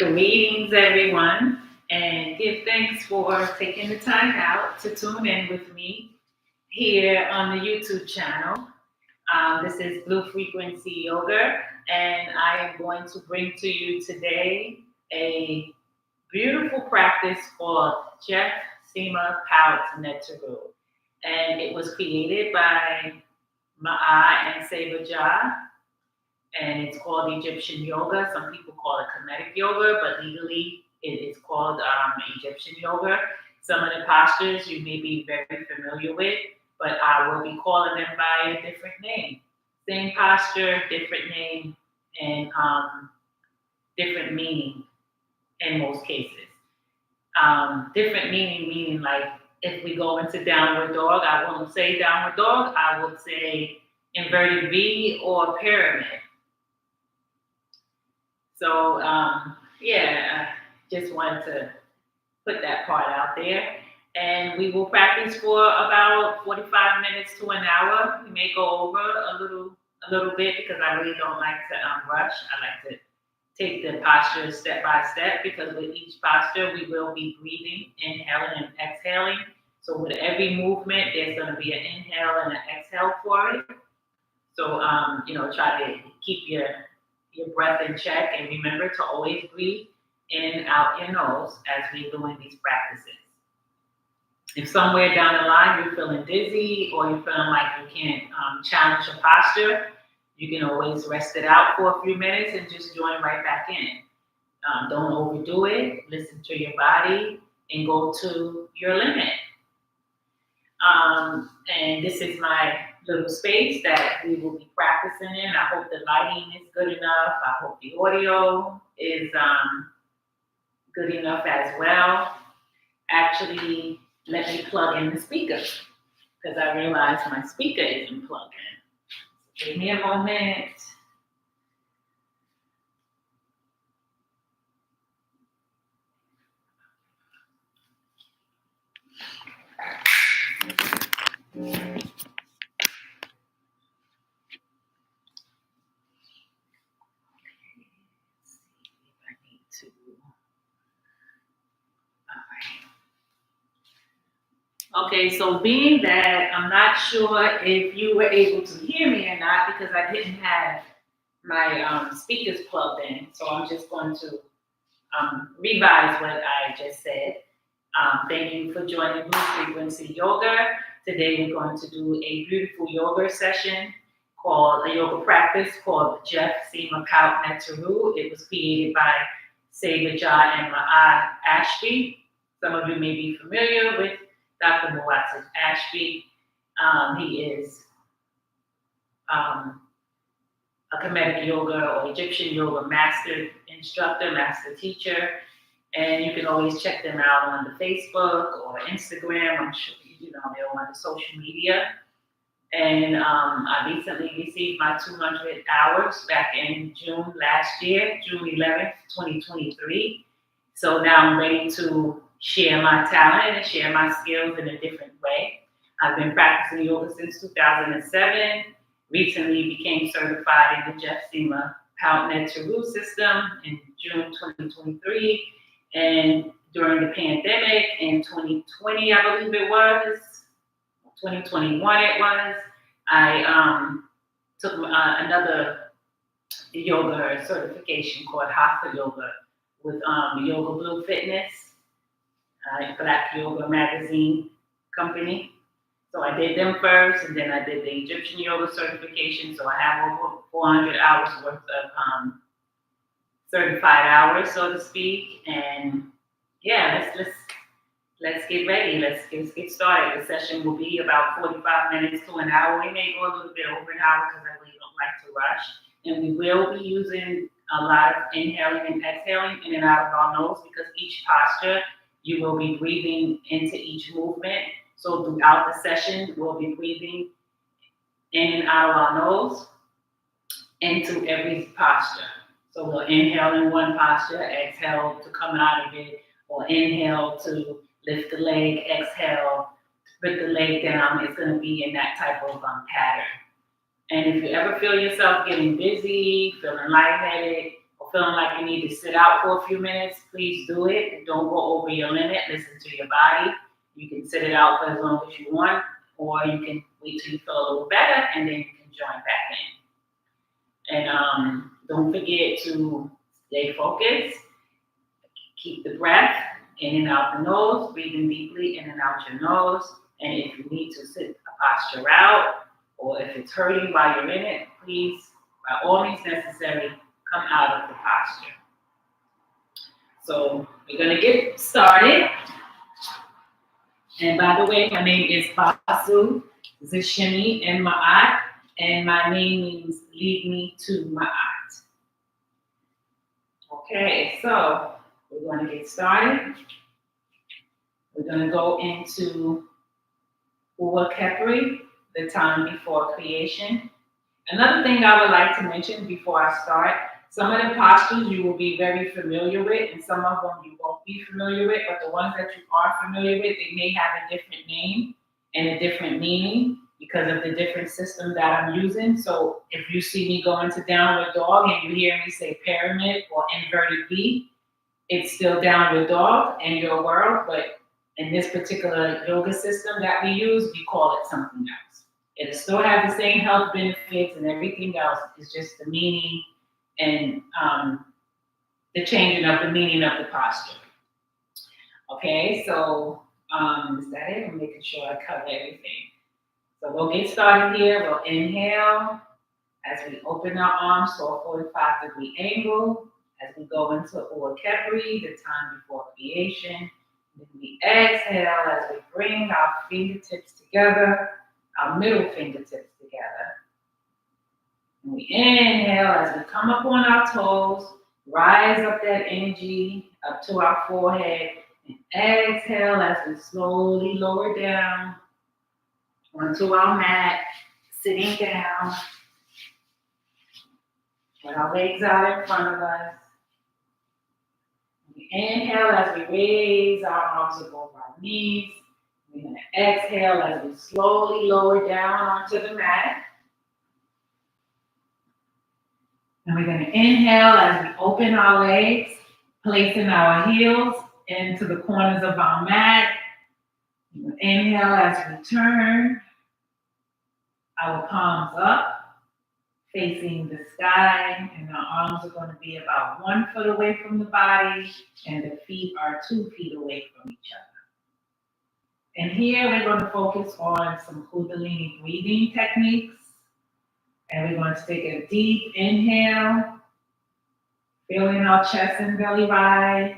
Greetings, everyone, and give thanks for taking the time out to tune in with me here on the YouTube channel. This is Bluu Frequency Yoga, and I am going to bring to you today a beautiful practice called Tjef Sema Paut Neteru. And it was created by MAAT and Seva, and it's called Egyptian yoga. Some people call it Kemetic yoga, but legally it is called Egyptian yoga. Some of the postures you may be very familiar with, but I will be calling them by a different name. Same posture, different name, and different meaning in most cases. Different meaning like if we go into downward dog, I won't say downward dog, I would say inverted V or pyramid. So, just wanted to put that part out there. And we will practice for about 45 minutes to an hour. We may go over a little bit because I really don't like to rush. I like to take the posture step by step because with each posture, we will be breathing, inhaling and exhaling. So with every movement, there's going to be an inhale and an exhale for it. So, try to keep your breath in check, and remember to always breathe in and out your nose as we're doing these practices. If somewhere down the line you're feeling dizzy or you're feeling like you can't challenge your posture, you can always rest it out for a few minutes and just join right back in. Don't overdo it. Listen to your body and go to your limit. And this is my little space that we will be practicing in. I hope the lighting is good enough. I hope the audio is good enough as well. Actually, let me plug in the speaker because I realized my speaker isn't plugged in. Give me a moment. Okay, so being that I'm not sure if you were able to hear me or not because I didn't have my speakers plugged in, so I'm just going to revise what I just said. Thank you for joining Bluu Frequency Yoga. Today we're going to do a beautiful yoga session called a yoga practice called Tjef Sema Paut Neteru. It was created by Seva and MAAT. Some of you may be familiar with Dr. Mawat's Ashby. He is a Kemetic yoga or Egyptian yoga master instructor, master teacher. And you can always check them out on the Facebook or Instagram. I'm sure they're on the social media. And I recently received my 200 hours back in June last year, June 11th, 2023. So now I'm ready to share my talent and share my skills in a different way. I've been practicing yoga since 2007. Recently became certified in the Tjef Sema Paut Neteru system in June 2023. And during the pandemic in 2020, I believe it was, 2021 it was, I took another yoga certification called Hatha yoga with Yoga Blue Fitness, Black Yoga magazine company. So I did them first, and then I did the Egyptian yoga certification. So I have over 400 hours worth of certified hours, so to speak. And yeah, let's get ready. Let's get started. The session will be about 45 minutes to an hour. We may go a little bit over an hour because I really don't like to rush. And we will be using a lot of inhaling and exhaling in and out of our nose because each posture you will be breathing into each movement. So throughout the session, we'll be breathing in and out of our nose into every posture. So we'll inhale in one posture, exhale to come out of it, or inhale to lift the leg, exhale, put the leg down. It's going to be in that type of pattern. And if you ever feel yourself getting busy, feeling lightheaded, or feeling like you need to sit out for a few minutes, please do it. Don't go over your limit. Listen to your body. You can sit it out for as long as you want, or you can wait till you feel a little better, and then you can join back in. And don't forget to stay focused. Keep the breath in and out the nose, breathing deeply in and out your nose. And if you need to sit a posture out, or if it's hurting while you're in it, please, by all means necessary, come out of the posture. So we're going to get started. And by the way, my name is Basu, ZESHEMI, and MAAT, and my name means lead me to MAAT. Okay, so we're going to get started. We're going to go into Yoga-Tjef, the time before creation. Another thing I would like to mention before I start, some of the postures you will be very familiar with, and some of them you won't be familiar with, but the ones that you are familiar with, they may have a different name and a different meaning because of the different system that I'm using. So if you see me go into downward dog and you hear me say pyramid or inverted V, it's still downward dog in your world, but in this particular yoga system that we use, we call it something else. It'll still have the same health benefits and everything else. It's just the meaning and the changing of the meaning of the posture. Okay, so is that it? I'm making sure I cover everything. So we'll get started here. We'll inhale as we open our arms to a 45-degree angle. As we go into Yoga-Tjef, the time before creation. Then we exhale as we bring our fingertips together, our middle fingertips together. And we inhale as we come up on our toes, rise up that energy up to our forehead, and exhale as we slowly lower down onto our mat, sitting down with our legs out in front of us. We inhale as we raise our arms above our knees. We're going to exhale as we slowly lower down onto the mat. And we're going to inhale as we open our legs, placing our heels into the corners of our mat. Inhale as we turn our palms up, facing the sky, and our arms are going to be about 1 foot away from the body, and the feet are 2 feet away from each other. And here we're going to focus on some Kundalini breathing techniques. And we're going to take a deep inhale, feeling our chest and belly rise.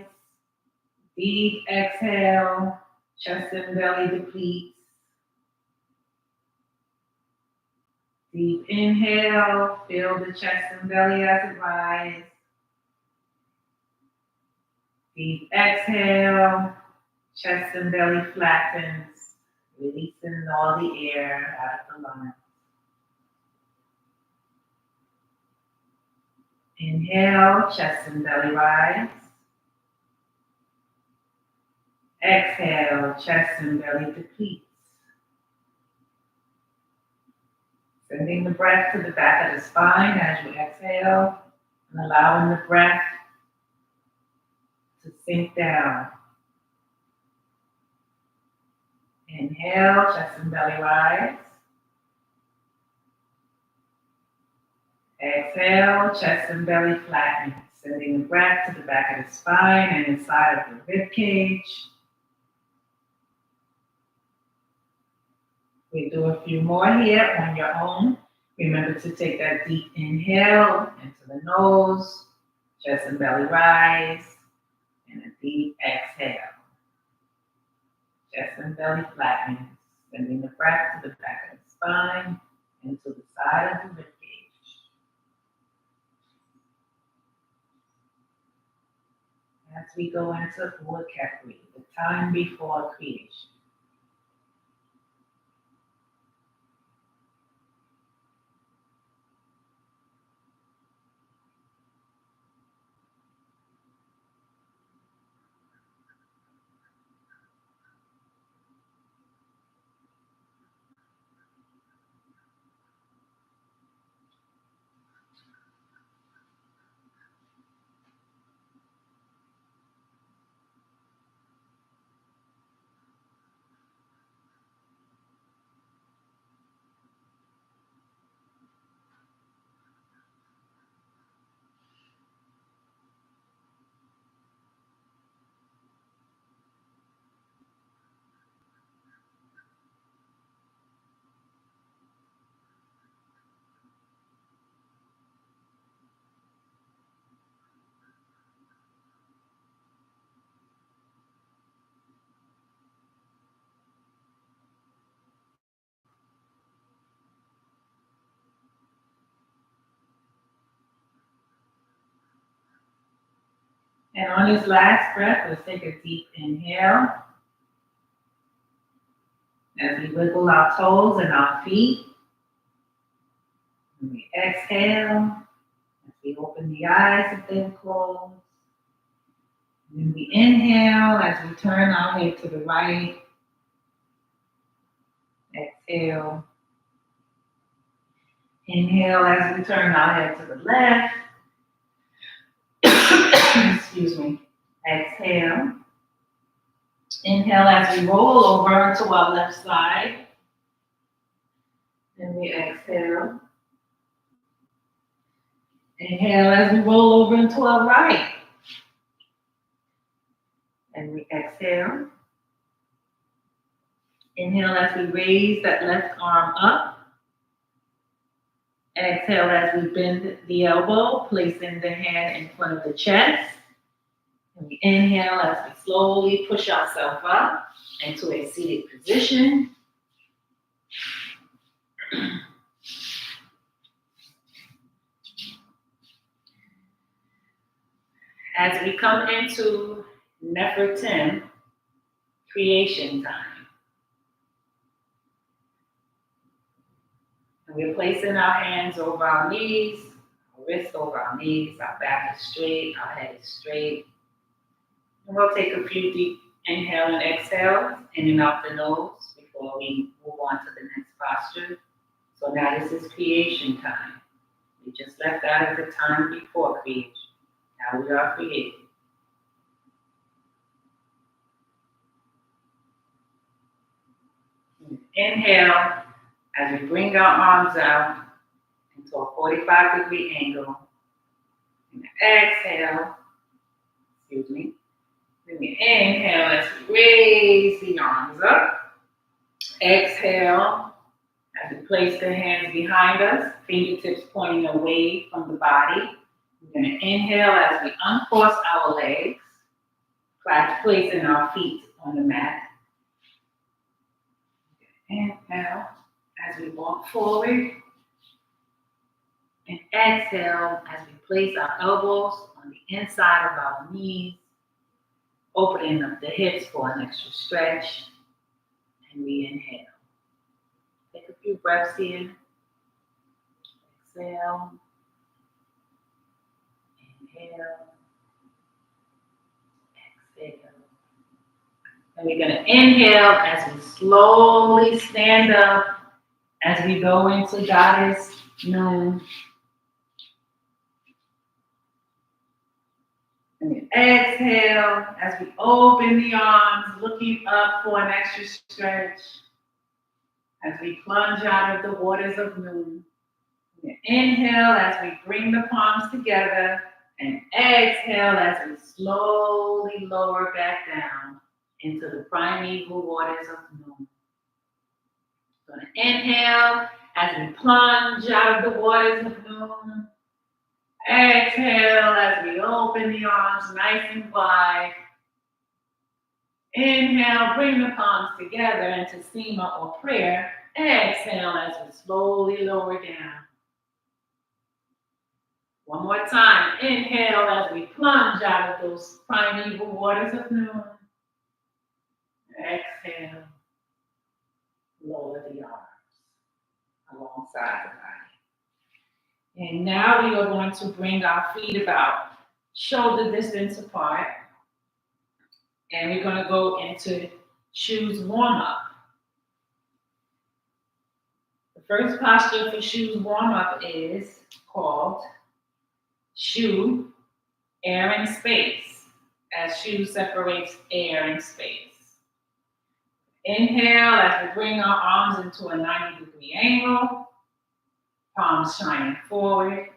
Deep exhale, chest and belly depletes. Deep inhale, feel the chest and belly as it rises. Deep exhale, chest and belly flattens, releasing all the air out of the lungs. Inhale, chest and belly rise. Exhale, chest and belly depletes. Sending the breath to the back of the spine as you exhale, and allowing the breath to sink down. Inhale, chest and belly rise. Exhale, chest and belly flatten. Sending the breath to the back of the spine and inside of the rib cage. We do a few more here on your own. Remember to take that deep inhale into the nose, chest and belly rise, and a deep exhale. Chest and belly flattens, sending the breath to the back of the spine and to the side of the rib cage. As we go into Yoga-Tjef, the time before creation. And on this last breath, let's take a deep inhale as we wiggle our toes and our feet. And we exhale as we open the eyes if they're closed. And then we inhale as we turn our head to the right. Exhale. Inhale as we turn our head to the left. Excuse me. Exhale. Inhale as we roll over to our left side. Then we exhale. Inhale as we roll over into our right. And we exhale. Inhale as we raise that left arm up. Exhale as we bend the elbow, placing the hand in front of the chest. And we inhale as we slowly push ourselves up into a seated position. As we come into Nefertim, creation time. And we're placing our hands over our knees, our wrists over our knees, our back is straight, our head is straight. And we'll take a few deep inhale and exhale in and out the nose before we move on to the next posture. So now this is creation time. We just left out of the time before creation. Now we are creating. Inhale as we bring our arms out into a 45-degree angle. And exhale. Excuse me. Then we inhale as we raise the arms up. Exhale as we place the hands behind us, fingertips pointing away from the body. We're going to inhale as we uncross our legs, placing our feet on the mat. Inhale as we walk forward. And exhale as we place our elbows on the inside of our knees, opening up the hips for an extra stretch. And we inhale. Take a few breaths here. Exhale. Inhale. Exhale. And we're going to inhale as we slowly stand up as we go into Goddess Moon. And we exhale as we open the arms, looking up for an extra stretch. As we plunge out of the waters of Moon. We inhale as we bring the palms together. And exhale as we slowly lower back down into the primeval waters of Moon. So inhale as we plunge out of the waters of Moon. Exhale as we open the arms nice and wide. Inhale, bring the palms together into Sema or prayer. Exhale as we slowly lower down. One more time. Inhale as we plunge out of those primeval waters of Moon. Exhale. Lower the arms alongside the body. And now we are going to bring our feet about shoulder distance apart. And we're going to go into shoes warm-up. The first posture for shoes warm-up is called shoe, air and space, as shoe separates air and space. Inhale as we bring our arms into a 90-degree angle, palms shining forward.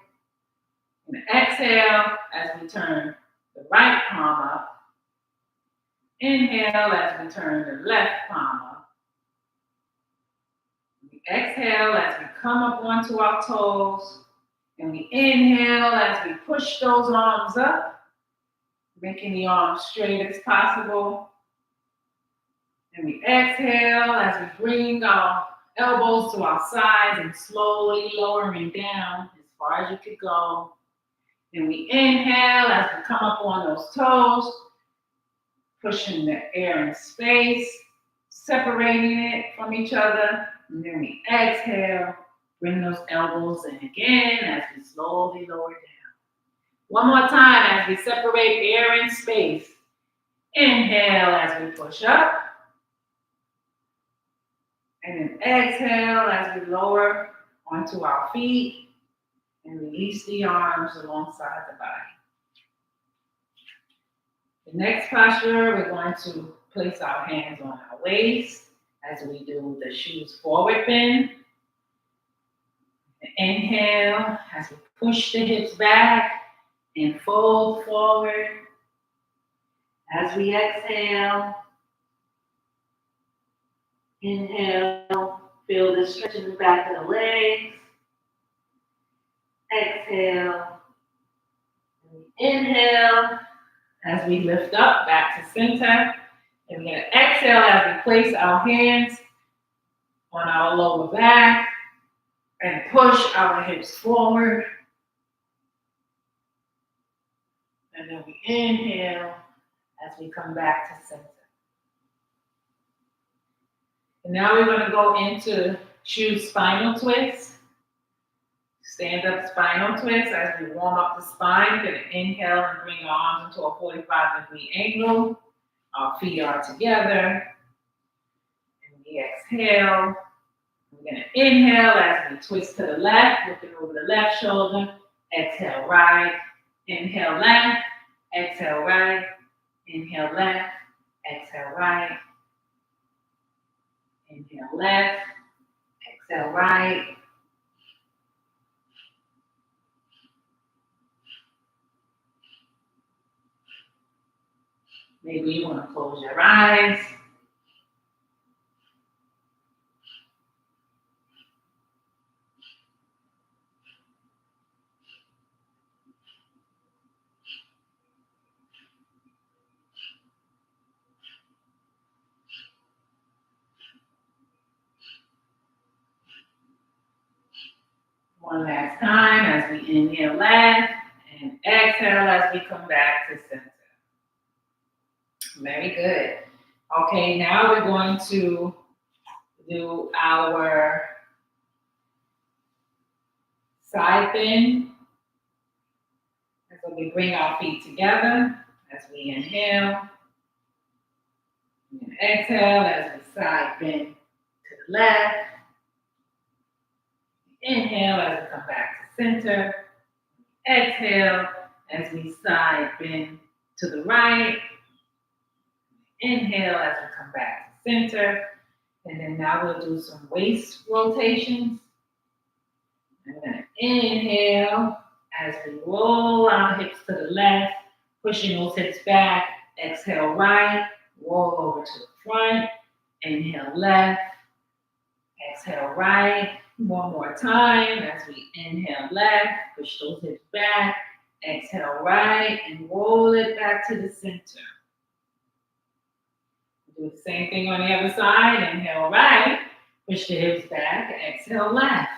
And exhale as we turn the right palm up. Inhale as we turn the left palm up. We exhale as we come up onto our toes. And we inhale as we push those arms up, making the arms straight as possible. And we exhale as we bring our elbows to our sides and slowly lowering down as far as you could go. And we inhale as we come up on those toes, pushing the air in space, separating it from each other. And then we exhale, bring those elbows in again as we slowly lower down. One more time as we separate air and space. Inhale as we push up. And then exhale as we lower onto our feet and release the arms alongside the body. The next posture, we're going to place our hands on our waist as we do the shoes forward bend. Inhale as we push the hips back and fold forward. As we exhale, inhale, feel the stretch in the back of the legs. Exhale, inhale as we lift up back to center. And we're going to exhale as we place our hands on our lower back and push our hips forward. And then we inhale as we come back to center. And now we're going to go into choose spinal twist. Stand up spinal twist as we warm up the spine. We're going to inhale and bring our arms into a 45-degree angle. Our feet are together. And we exhale. We're going to inhale as we twist to the left, looking over the left shoulder. Exhale right. Inhale left. Exhale right. Inhale left. Exhale right. Inhale left. Exhale right. Maybe you want to close your eyes. One last time as we inhale left and exhale as we come back to center. Very good. Okay, now we're going to do our side bend. And so we bring our feet together as we inhale. And exhale as we side bend to the left. Inhale as we come back to center. Exhale as we side bend to the right. Inhale as we come back to center. And then now we'll do some waist rotations. I'm going to inhale as we roll our hips to the left, pushing those hips back. Exhale right, roll over to the front. Inhale left, exhale right. One more time as we inhale left, push those hips back. Exhale right and roll it back to the center. Do the same thing on the other side. Inhale right, push the hips back, exhale left.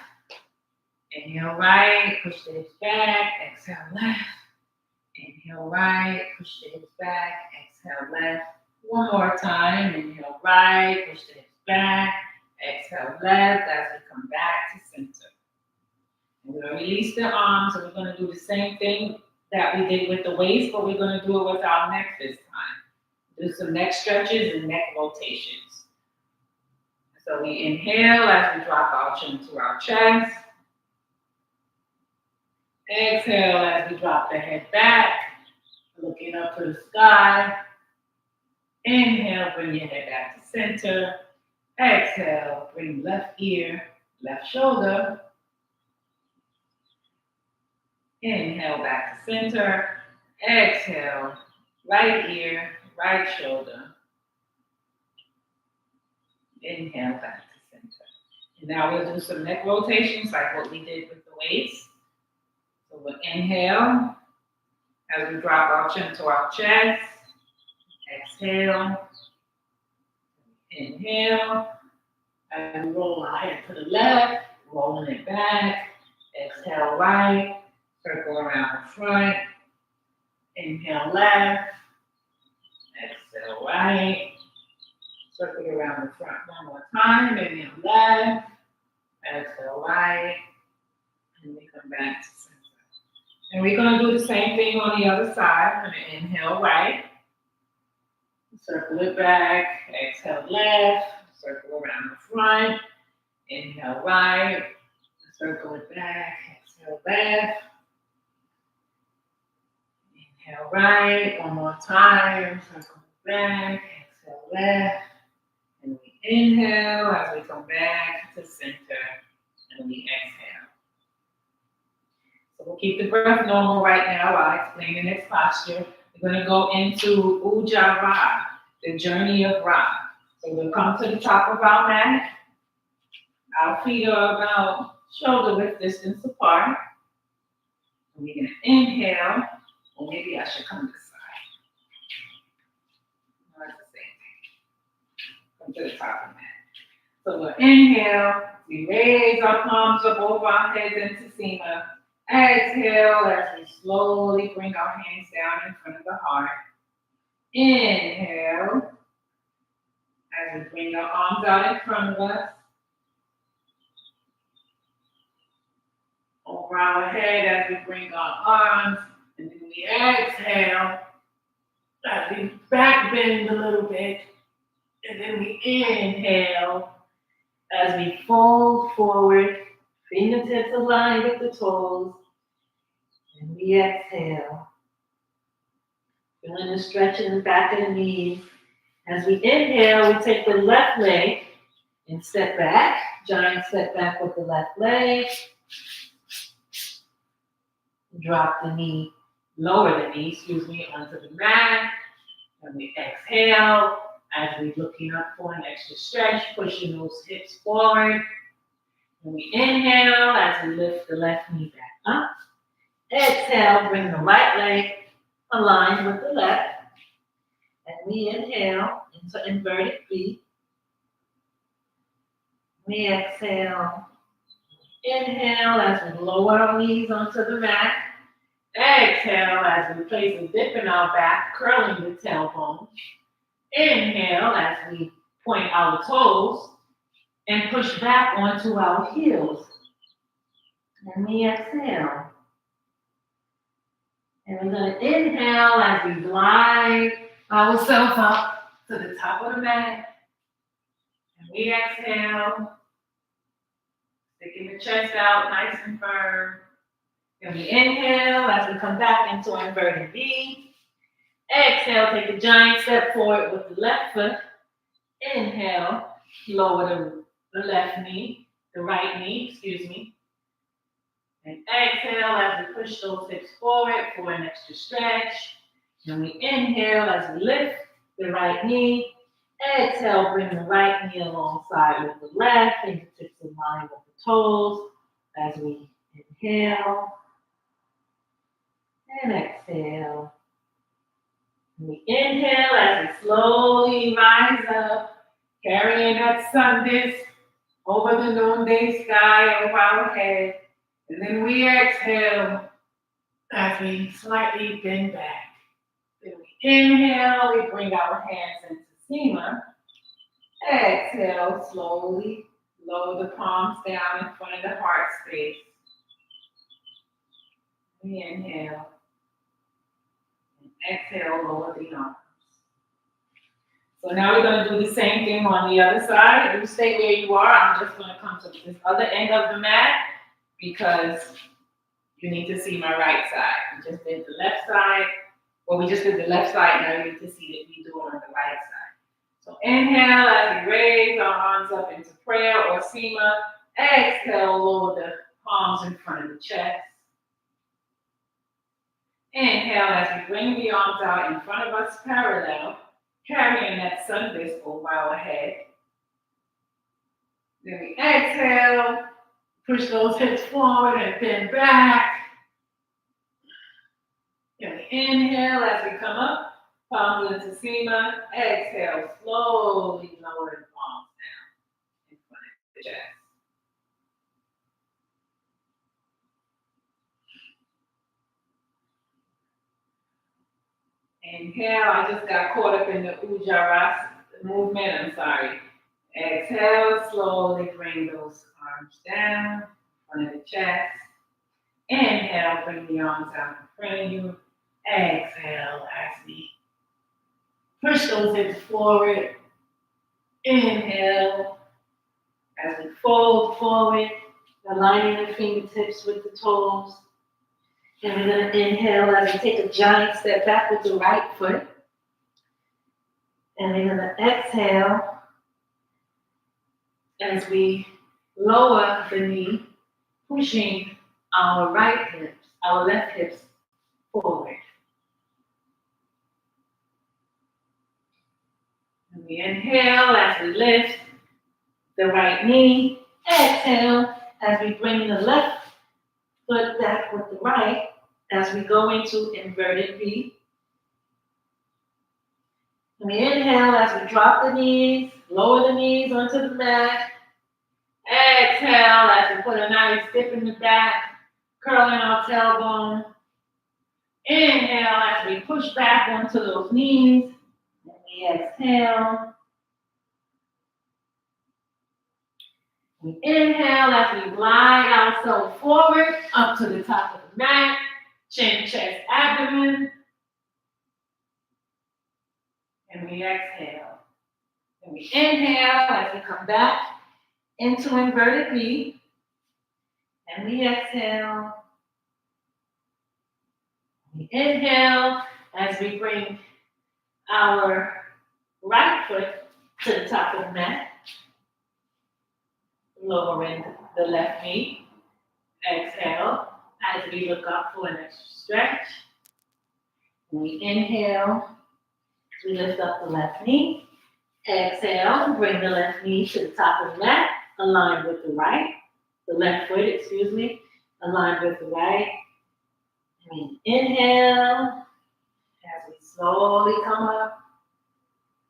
Inhale right, push the hips back, exhale left. Inhale right, push the hips back, exhale left. One more time. Inhale right, push the hips back, exhale left as we come back to center. And we're going to release the arms, and we're going to do the same thing that we did with the waist, but we're going to do it with our neck this time. Do some neck stretches and neck rotations. So we inhale as we drop our chin to our chest. Exhale as we drop the head back, looking up to the sky. Inhale, bring your head back to center. Exhale, bring left ear, left shoulder. Inhale, back to center. Exhale, right ear, right shoulder. Inhale, back to center. And now we'll do some neck rotations like what we did with the waist. So we'll inhale as we drop our chin to our chest. Exhale. Inhale. And roll our head to the left, rolling it back. Exhale right. Circle around the front. Inhale left. Exhale right. Circle around the front one more time. Inhale left. Exhale right. And we come back to center. And we're going to do the same thing on the other side. I'm going to inhale right. Circle it back. Exhale left. Circle around the front. Inhale right. Circle it back. Exhale left. Inhale right. One more time. Circle it back. Exhale left. And we inhale as we come back to center. And we exhale. So we'll keep the breath normal right now while explaining this posture. We're going to go into Ujjayi, the journey of Ra. So we'll come to the top of our mat. Our feet are about shoulder width distance apart. And we're going to inhale, or maybe I should come this side. No, it's the same thing. Come to the top of the mat. So we'll inhale, we raise our palms up over our heads into Sema. Exhale as we slowly bring our hands down in front of the heart. Inhale as we bring our arms out in front of us. Over our head as we bring our arms. And then we exhale as we back bend a little bit. And then we inhale as we fold forward. Fingertips align with the toes. And we exhale. Feeling the stretch in the back of the knees. As we inhale, we take the left leg and step back. Giant step back with the left leg. Drop the knee, lower the knee, onto the mat. And we exhale as we're looking up for an extra stretch, pushing those hips forward. And we inhale as we lift the left knee back up. Exhale, bring the right leg aligned with the left. And we inhale into inverted V. We exhale. Inhale as we lower our knees onto the mat. Exhale as we place a dip in our back, curling the tailbone. Inhale as we point our toes and push back onto our heels. And we exhale. And we're going to inhale as we glide ourselves up to the top of the mat. And we exhale, sticking the chest out nice and firm. And we inhale as we come back into our inverted V. Exhale, take a giant step forward with the left foot. Inhale, lower the left knee, the right knee, excuse me. And exhale as we push those hips forward for an extra stretch. And we inhale as we lift the right knee. Exhale, bring the right knee alongside with the left, fingertips in line with the toes. As we inhale and exhale. And we inhale as we slowly rise up, carrying that sun disk over the noonday sky over our head. And then we exhale as we slightly bend back. Then we inhale, we bring our hands into Sema. Exhale, slowly lower the palms down in front of the heart space. We inhale. And exhale, lower the arms. So now we're going to do the same thing on the other side. You stay where you are. I'm just going to come to this other end of the mat because you need to see my right side. We just did the left side. Well, we just did the left side. Now you need to see what we do on the right side. So inhale as we raise our arms up into prayer or Sema. Exhale, lower the palms in front of the chest. Inhale as we bring the arms out in front of us parallel, carrying that sun disk over our head. Then we exhale, push those hips forward and bend back. Then we inhale as we come up, palms into Sema. Exhale, slowly lower the palms down in front of the chest. Inhale, I just got caught up in the Ujjayi movement, I'm sorry. Exhale, slowly bring those arms down, front of the chest. Inhale, bring the arms out in front of you. Exhale, as we push those hips forward. Inhale, as we fold forward, aligning the fingertips with the toes. And we're going to inhale as we take a giant step back with the right foot. And we're going to exhale as we lower the knee, pushing our right hips, our left hips forward. And we inhale as we lift the right knee. Exhale as we bring the left foot back with the right as we go into inverted V. And we inhale as we drop the knees, lower the knees onto the mat. Exhale as we put a nice dip in the back, curling our tailbone. Inhale as we push back onto those knees. And we exhale. We inhale as we glide ourselves forward up to the top of the mat. Chin, chest, abdomen. And we exhale. And we inhale as we come back into inverted V. And we exhale. We inhale as we bring our right foot to the top of the mat. Lowering the left knee. Exhale as we look up for an extra stretch. We inhale. We lift up the left knee. Exhale, bring the left knee to the top of the mat, aligned with the right. The left foot, aligned with the right. And inhale, as we slowly come up,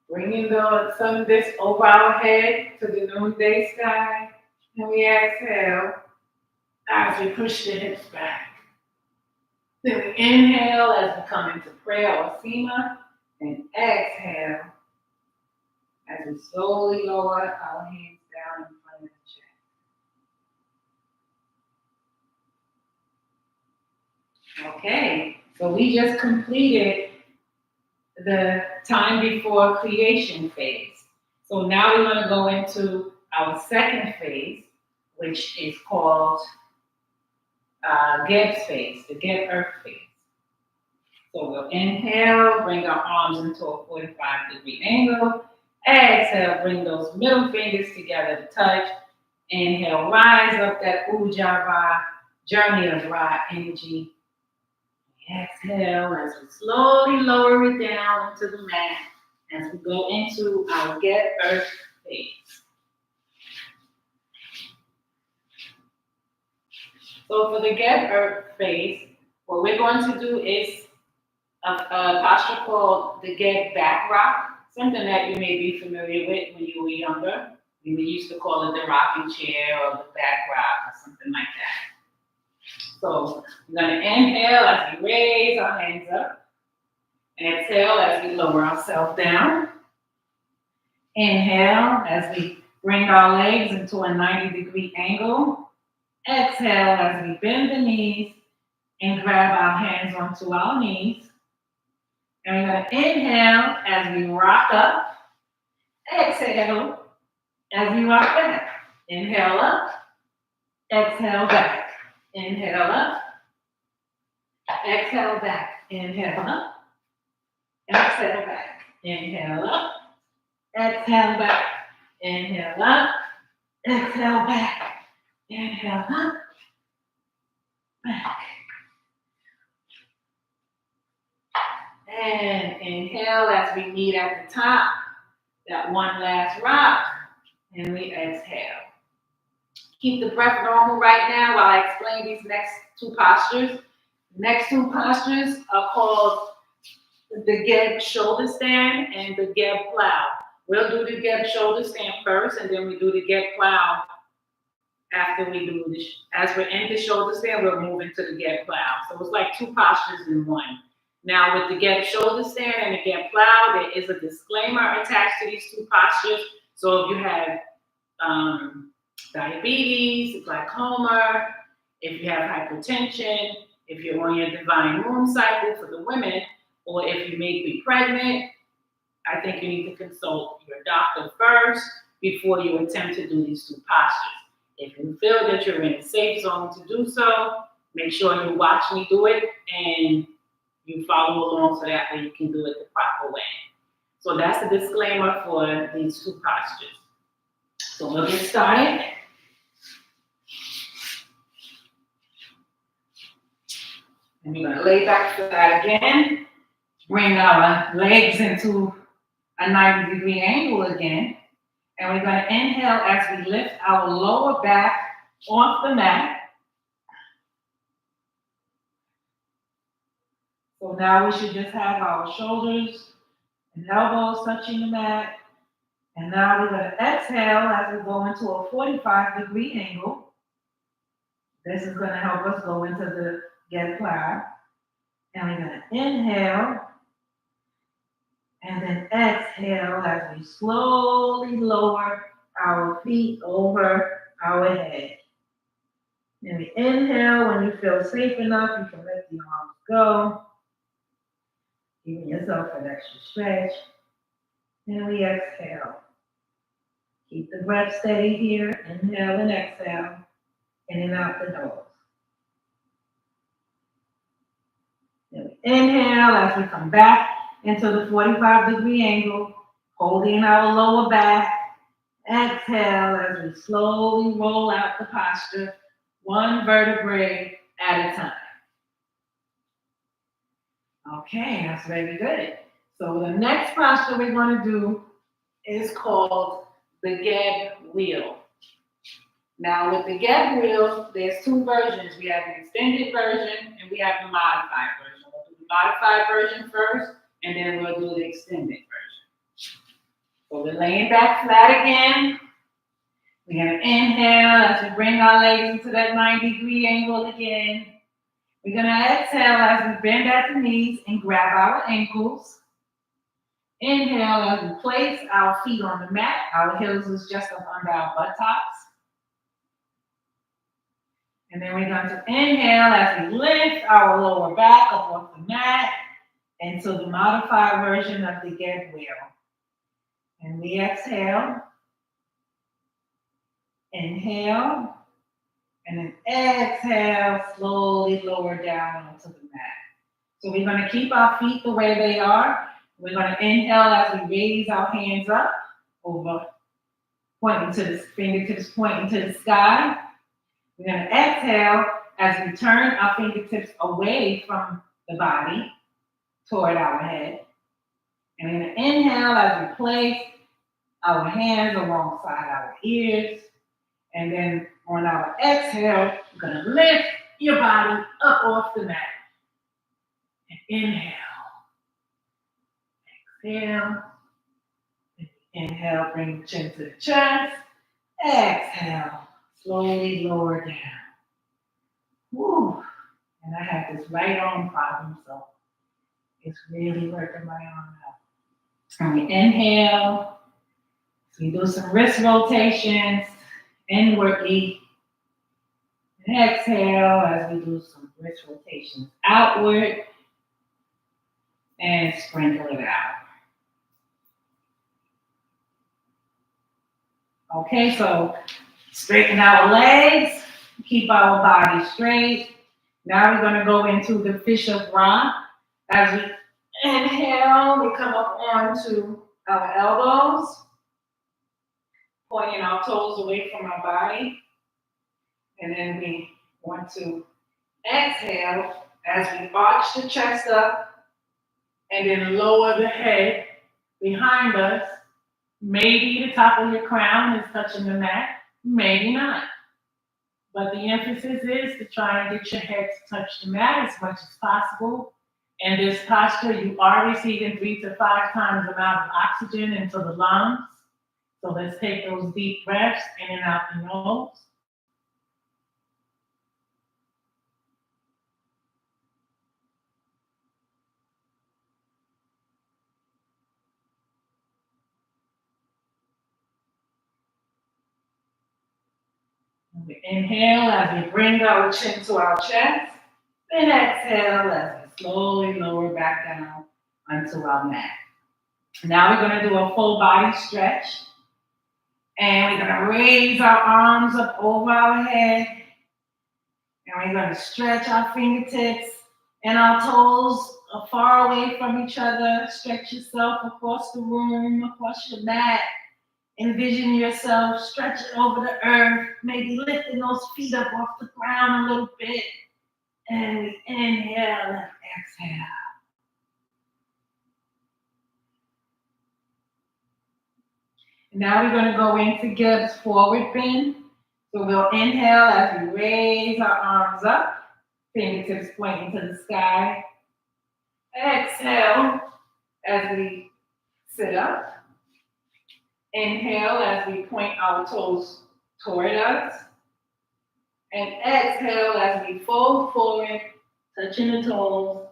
bringing the sun disk over our head to the noonday sky. And we exhale as we push the hips back. Then we inhale as we come into prayer or Sema. And exhale as we slowly lower our hands down in front of the chest. Okay, so we just completed the time before creation phase. So now we're going to go into our second phase, which is called Geb's phase, the Geb Earth phase. So we'll inhale, bring our arms into a 45-degree angle. Exhale, bring those middle fingers together to touch. Inhale, rise up that Ujjayi journey of Ra energy. Exhale as we slowly lower it down into the mat as we go into our Geb Earth phase. So for the Geb Earth phase, what we're going to do is a posture called the Geb back rock, something that you may be familiar with when you were younger. We used to call it the rocking chair or the back rock or something like that. So we're going to inhale as we raise our hands up. Exhale as we lower ourselves down. Inhale as we bring our legs into a 90-degree angle. Exhale as we bend the knees and grab our hands onto our knees. And we're going to inhale as we rock up. Exhale as we rock back. Inhale up. Exhale back. Inhale up. Exhale back. Inhale up. Exhale back. Inhale up. Exhale back. Inhale up. Exhale back. Inhale up. Back. And inhale as we meet at the top, that one last rock, and we exhale. Keep the breath normal right now while I explain these next two postures. The next two postures are called the Geb shoulder stand and the Geb plow. We'll do the Geb shoulder stand first, and then we do the Geb plow after we do this. As we're in the shoulder stand, we'll move into the Geb plow. So it's like two postures in one. Now with the get shoulder stand and the get plow, there is a disclaimer attached to these two postures. So if you have diabetes, glaucoma, if you have hypertension, if you're on your divine moon cycle for the women, or if you may be pregnant, I think you need to consult your doctor first before you attempt to do these two postures. If you feel that you're in a safe zone to do so, make sure you watch me do it and you follow along so that way you can do it the proper way. So that's the disclaimer for these two postures. So we'll get started. And we're going to lay back flat again. Bring our legs into a 90-degree angle again. And we're going to inhale as we lift our lower back off the mat. So now we should just have our shoulders and elbows touching the mat. And now we're going to exhale as we go into a 45-degree angle. This is going to help us go into the get plow. And we're going to inhale and then exhale as we slowly lower our feet over our head. And we inhale when you feel safe enough, you can let the arms go. Giving yourself an extra stretch. And we exhale. Keep the breath steady here. Inhale and exhale. In and out the nose. Then we inhale as we come back into the 45-degree angle, holding our lower back. Exhale as we slowly roll out the posture, one vertebrae at a time. Okay, that's very good. So the next posture we're going to do is called the Geb wheel. Now with the Geb wheel, there's two versions. We have the extended version and we have the modified version. We'll do the modified version first, and then we'll do the extended version. So we're laying back flat again. We're going to inhale as we bring our legs into that 90-degree angle again. We're going to exhale as we bend at the knees and grab our ankles. Inhale as we place our feet on the mat. Our heels is just up under our buttocks. And then we're going to inhale as we lift our lower back up off the mat into the modified version of the Geb wheel. And we exhale. Inhale. And then exhale, slowly lower down onto the mat. So we're going to keep our feet the way they are. We're going to inhale as we raise our hands up over, pointing to the fingertips, pointing to the sky. We're going to exhale as we turn our fingertips away from the body toward our head. And we're going to inhale as we place our hands alongside our ears. And then on our exhale, we're going to lift your body up off the mat. And inhale. Exhale. Inhale, bring the chin to the chest. Exhale. Slowly lower down. Woo. And I have this right arm problem, so it's really working my arm out. And we inhale. So we do some wrist rotations inwardly. And exhale as we do some wrist rotations outward. And sprinkle it out. Okay, so straighten our legs, keep our body straight. Now we're going to go into the fish of Ra. As we inhale, we come up onto our elbows, pointing our toes away from our body. And then we want to exhale as we arch the chest up and then lower the head behind us. Maybe the top of your crown is touching the mat, maybe not. But the emphasis is to try and get your head to touch the mat as much as possible. In this posture, you are receiving 3 to 5 times the amount of oxygen into the lungs. So let's take those deep breaths in and out the nose. We inhale as we bring our chin to our chest. And exhale as we slowly lower back down onto our mat. Now we're going to do a full body stretch. And we're going to raise our arms up over our head. And we're going to stretch our fingertips and our toes far away from each other. Stretch yourself across the room, across your mat. Envision yourself stretching over the earth, maybe lifting those feet up off the ground a little bit. And we inhale and exhale. Now we're going to go into Gibbs forward bend. So we'll inhale as we raise our arms up, fingertips pointing to the sky. Exhale as we sit up. Inhale as we point our toes toward us. And exhale as we fold forward, touching the toes.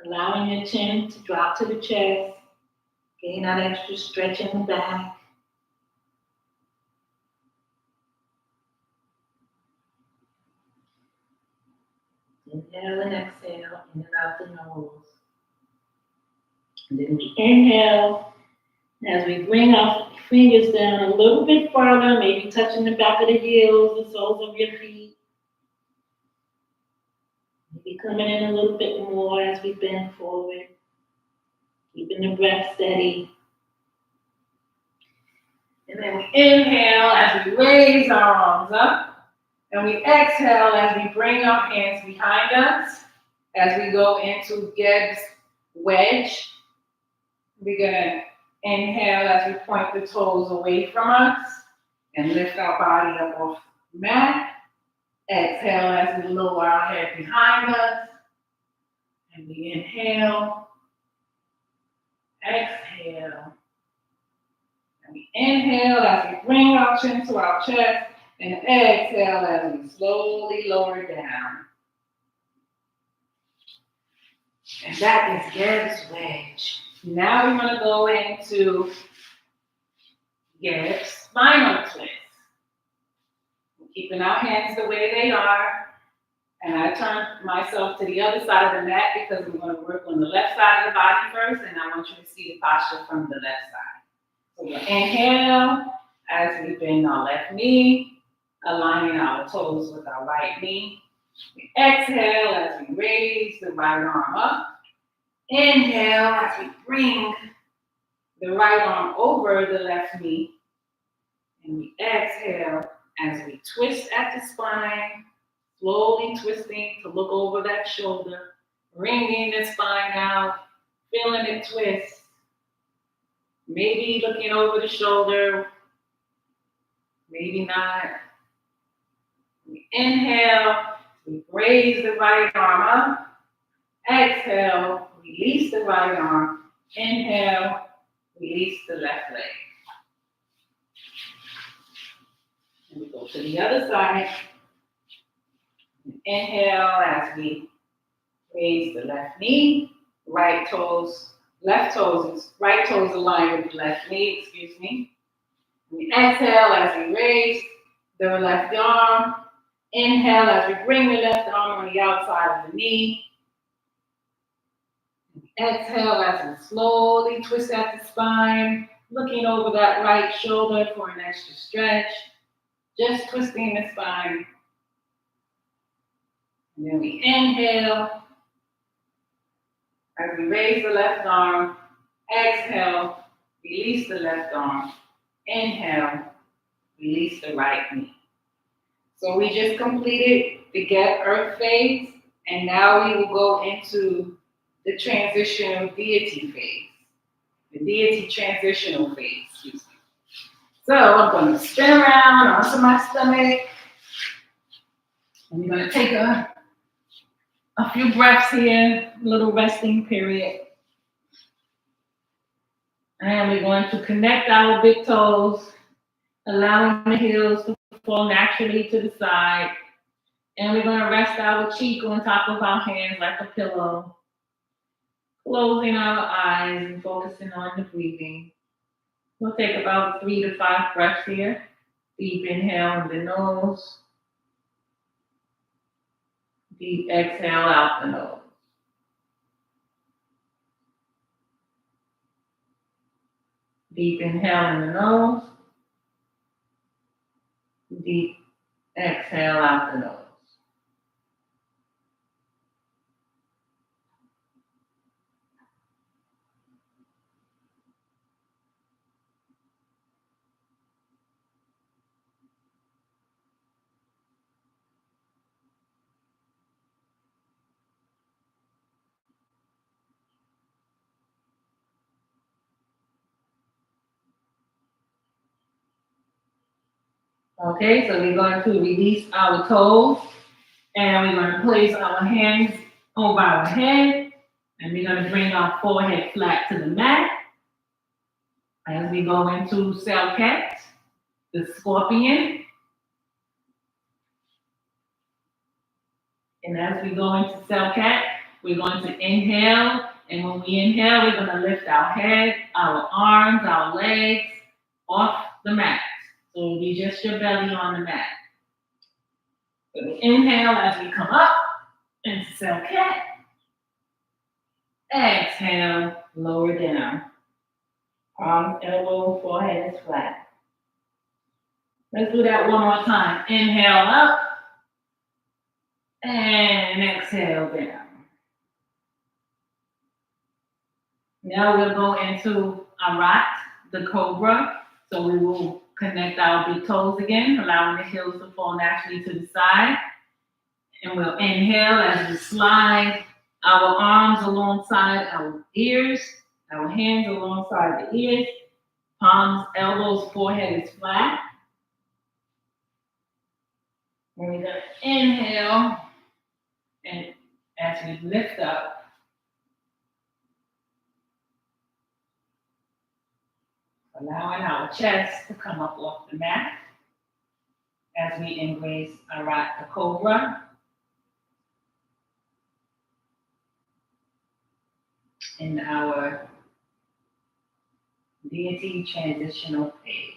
Allowing your chin to drop to the chest. Getting that extra stretch in the back. Inhale and exhale, in and out the nose. And then we inhale as we bring our fingers down a little bit farther, maybe touching the back of the heels, the soles of your feet. Maybe coming in a little bit more as we bend forward. Keeping the breath steady. And then we inhale as we raise our arms up. And we exhale as we bring our hands behind us. As we go into Gibbs wedge. We're going to inhale as we point the toes away from us. And lift our body up off the mat. Exhale as we lower our head behind us. And we inhale. Exhale. And we inhale as we bring our chin to our chest. And exhale as we slowly lower down. And that is Gibbs wedge. Now we're going to go into Gibbs spinal twist. We're keeping our hands the way they are. And I turn myself to the other side of the mat because we're going to work on the left side of the body first. And I want you to see the posture from the left side. So we'll inhale as we bend our left knee. Aligning our toes with our right knee. We exhale as we raise the right arm up. Inhale as we bring the right arm over the left knee. And we exhale as we twist at the spine, slowly twisting to look over that shoulder, wringing the spine out, feeling it twist. Maybe looking over the shoulder, maybe not. We inhale, we raise the right arm up. Exhale, release the right arm. Inhale, release the left leg. And we go to the other side. Inhale as we raise the left knee, right toes align with the left knee, excuse me. We exhale as we raise the left arm. Inhale as we bring the left arm on the outside of the knee. Exhale as we slowly twist at the spine, looking over that right shoulder for an extra stretch. Just twisting the spine. And then we inhale as we raise the left arm. Exhale, release the left arm. Inhale, release the right knee. So we just completed the Get Earth phase, and now we will go into the transitional deity phase, the deity transitional phase, excuse me. So I'm going to spin around onto my stomach. I'm going to take a few breaths here, a little resting period. And we're going to connect our big toes, allowing the heels to fall naturally to the side. And we're going to rest our cheek on top of our hands like a pillow. Closing our eyes and focusing on the breathing. We'll take about 3 to 5 breaths here. Deep inhale in the nose. Deep exhale out the nose. Deep inhale in the nose. Deep exhale out the nose. Okay, so we're going to release our toes and we're going to place our hands over our head and we're going to bring our forehead flat to the mat as we go into cell cat, the scorpion. And as we go into cell cat, we're going to inhale. And when we inhale, we're going to lift our head, our arms, our legs off the mat. So it'll be just your belly on the mat. So we inhale as we come up into cell cat. Exhale, lower down. Arms, elbow, forehead is flat. Let's do that one more time. Inhale up. And exhale down. Now we'll go into Aakhu, the cobra. So we will connect our big toes again, allowing the heels to fall naturally to the side. And we'll inhale as we slide our arms alongside our ears, our hands alongside the ears, palms, elbows, forehead is flat. And we're going to inhale, and as we lift up, allowing our chest to come up off the mat as we embrace Aakhu, the cobra. In our deity transitional phase.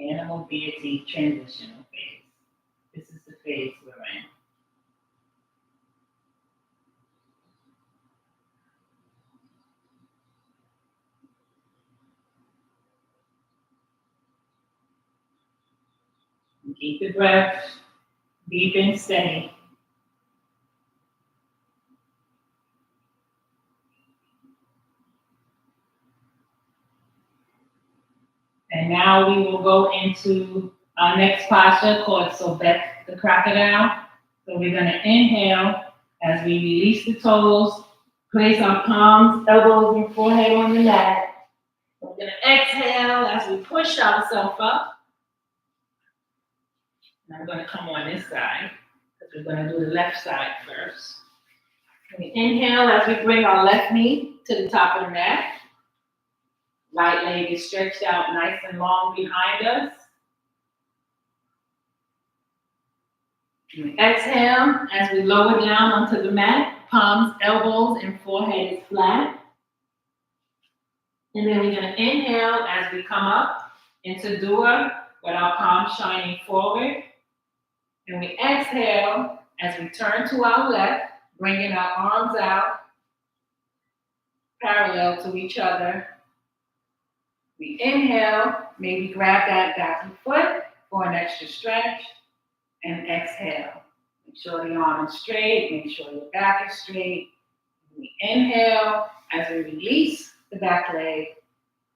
Animal deity transitional phase. This is the phase we're in. Keep the breath deep and steady. And now we will go into our next posture called Sobek the crocodile. So we're going to inhale as we release the toes, place our palms, elbows, and forehead on the mat. We're going to exhale as we push ourselves up. And I'm going to come on this side because we're going to do the left side first. We inhale as we bring our left knee to the top of the mat. Right leg is stretched out nice and long behind us. We exhale as we lower down onto the mat. Palms, elbows, and forehead is flat. And then we're going to inhale as we come up into Dua with our palms shining forward. And we exhale as we turn to our left, bringing our arms out parallel to each other. We inhale, maybe grab that back foot for an extra stretch, and exhale. Make sure the arm is straight, make sure your back is straight. We inhale as we release the back leg.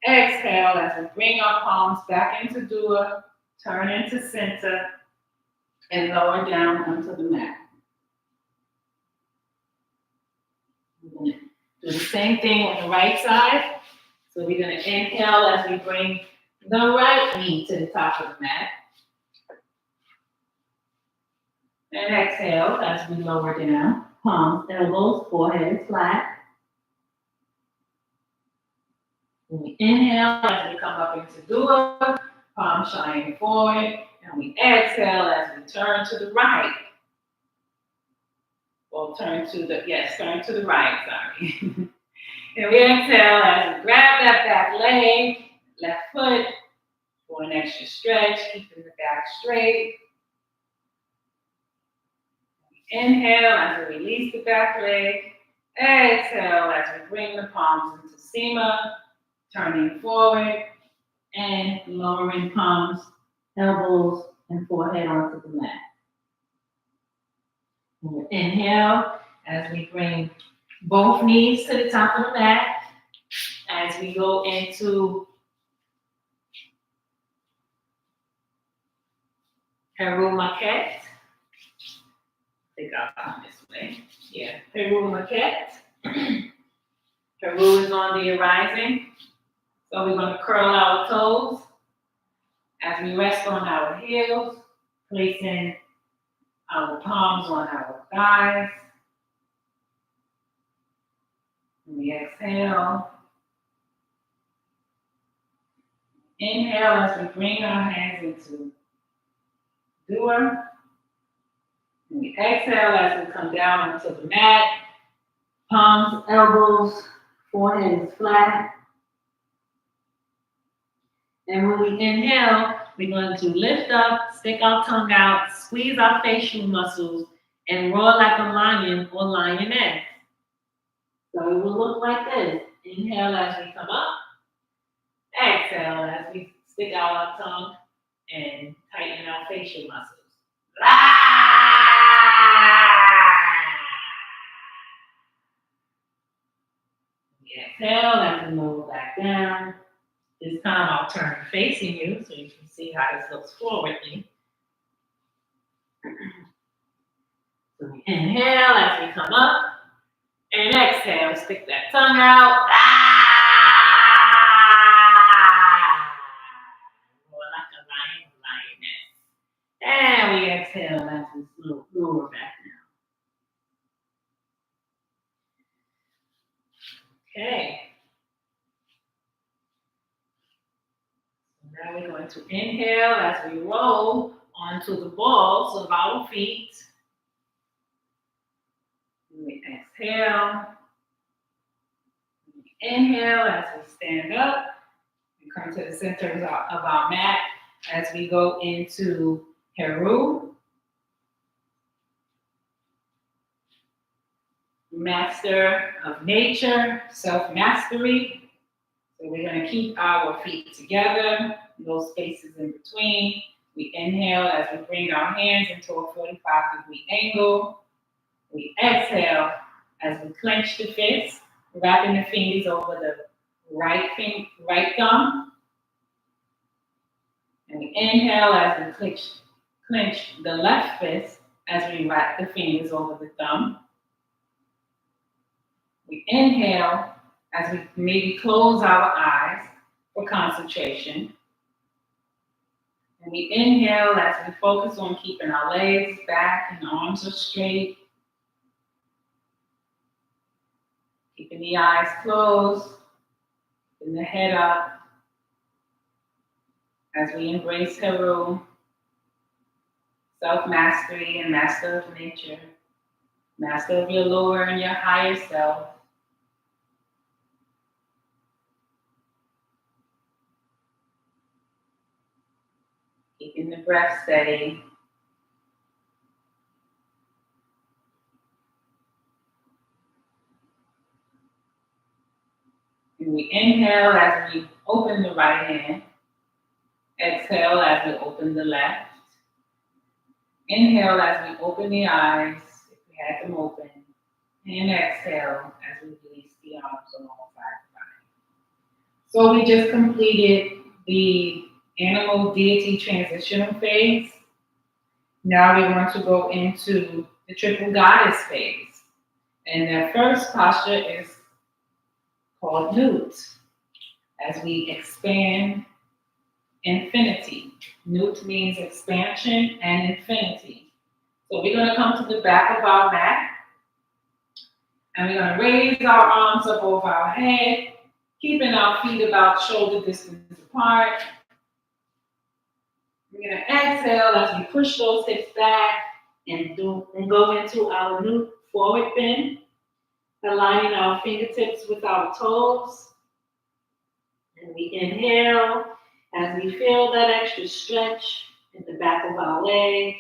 Exhale as we bring our palms back into Dua, turn into center, and lower down onto the mat. We're going to do the same thing on the right side. So we're going to inhale as we bring the right knee to the top of the mat. And exhale as we lower down. Palms, elbows, forehead is flat. And we inhale as we come up into Dua, palms shining forward. And we exhale as we turn to the right. Or turn to the right, sorry. And we exhale as we grab that back leg left foot for an extra stretch, keeping the back straight. Inhale as we release the back leg. Exhale as we bring the palms into Sema, turning forward and lowering palms, elbows, and forehead onto the mat. Inhale as we bring both knees to the top of the mat as we go into Peru Maquette. I think I'll come this way. Yeah, Peru Maquette. Peru is on the horizon. So we're going to curl our toes as we rest on our heels, placing our palms on our thighs. And we exhale. Inhale as we bring our hands into doer. And we exhale as we come down onto the mat. Palms, elbows, forehead is flat. And when we inhale, we're going to lift up, stick our tongue out, squeeze our facial muscles, and roar like a lion or lioness. So it will look like this. Inhale as we come up. Exhale as we stick out our tongue and tighten our facial muscles. Exhale as we move back down. This time I'll turn facing you so you can see how this looks forwardly. So we inhale as we come up. And exhale, stick that tongue out. More like a lion, lioness. And we exhale as we lower back down. Okay. Now we're going to inhale as we roll onto the balls of our feet. We exhale. We inhale as we stand up. We come to the center of our mat as we go into Heru. Master of nature, self-mastery. So we're going to keep our feet together, no spaces in between. We inhale as we bring our hands into a 45-degree angle. We exhale as we clench the fists, wrapping the fingers over the right thumb. And we inhale as we clench the left fist as we wrap the fingers over the thumb. We inhale as we maybe close our eyes for concentration. And we inhale as we focus on keeping our legs back and arms are straight. Keeping the eyes closed, keeping the head up as we embrace Heru, self-mastery and master of nature, master of your lower and your higher self. Keeping the breath steady. And we inhale as we open the right hand. Exhale as we open the left. Inhale as we open the eyes, if we had them open. And exhale as we release the arms on all sides of the body. So we just completed the animal deity transitional phase. Now we want to go into the triple goddess phase. And the first posture is called Nut, as we expand infinity. Nut means expansion and infinity. So we're going to come to the back of our mat, and we're going to raise our arms up over our head, keeping our feet about shoulder distance apart. We're going to exhale as we push those hips back and go into our Nut forward bend, aligning our fingertips with our toes. And We inhale as we feel that extra stretch in the back of our legs.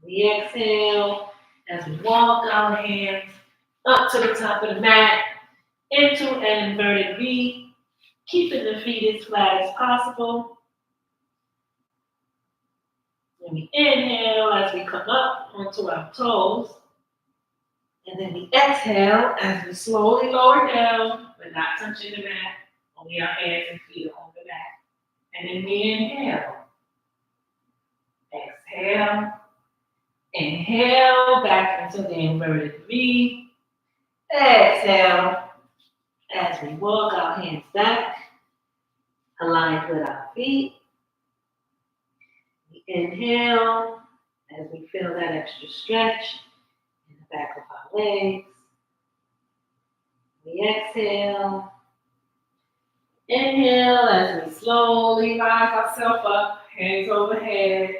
We exhale as we walk our hands up to the top of the mat into an inverted V, keeping the feet as flat as possible. And we inhale as we come up onto our toes. And then we exhale as we slowly lower down, but not touching the mat. Only our hands and feet are on the mat. And then we inhale. Exhale. Inhale back into the inverted V. Exhale as we walk our hands back, aligned with our feet. We inhale as we feel that extra stretch in the back of our legs. We exhale. Inhale as we slowly rise ourselves up, hands overhead.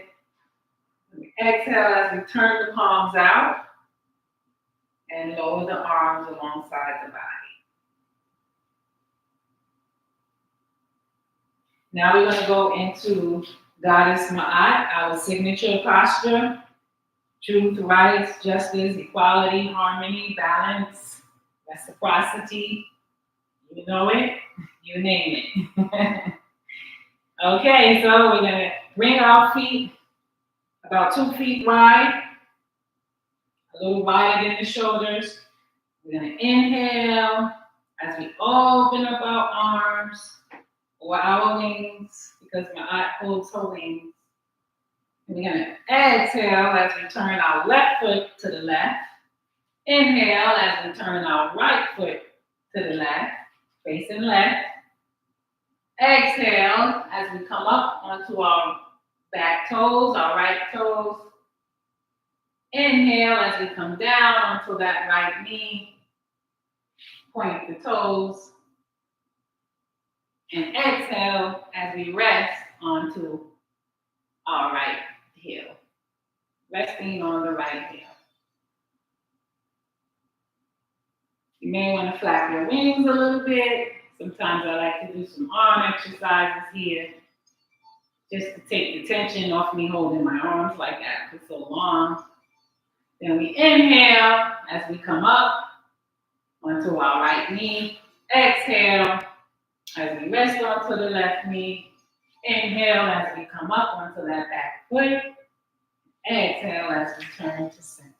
We exhale as we turn the palms out and lower the arms alongside the body. Now we're going to go into Goddess MAAT, our signature posture. Truth, rights, justice, equality, harmony, balance, reciprocity. You know it, you name it. Okay, so we're going to bring our feet about 2 feet wide, a little wider than the shoulders. We're going to inhale as we open up our arms or our wings, because MAAT holds her wings. And we're going to exhale as we turn our left foot to the left. Inhale as we turn our right foot to the left, facing left. Exhale as we come up onto our back toes, our right toes. Inhale as we come down onto that right knee. Point the toes. And exhale as we rest onto our right heel. Resting on the right heel. You may want to flap your wings a little bit. Sometimes I like to do some arm exercises here, just to take the tension off me holding my arms like that for so long. Then we inhale as we come up onto our right knee. Exhale as we rest onto the left knee. Inhale as we come up onto that back foot. Exhale as we turn to center.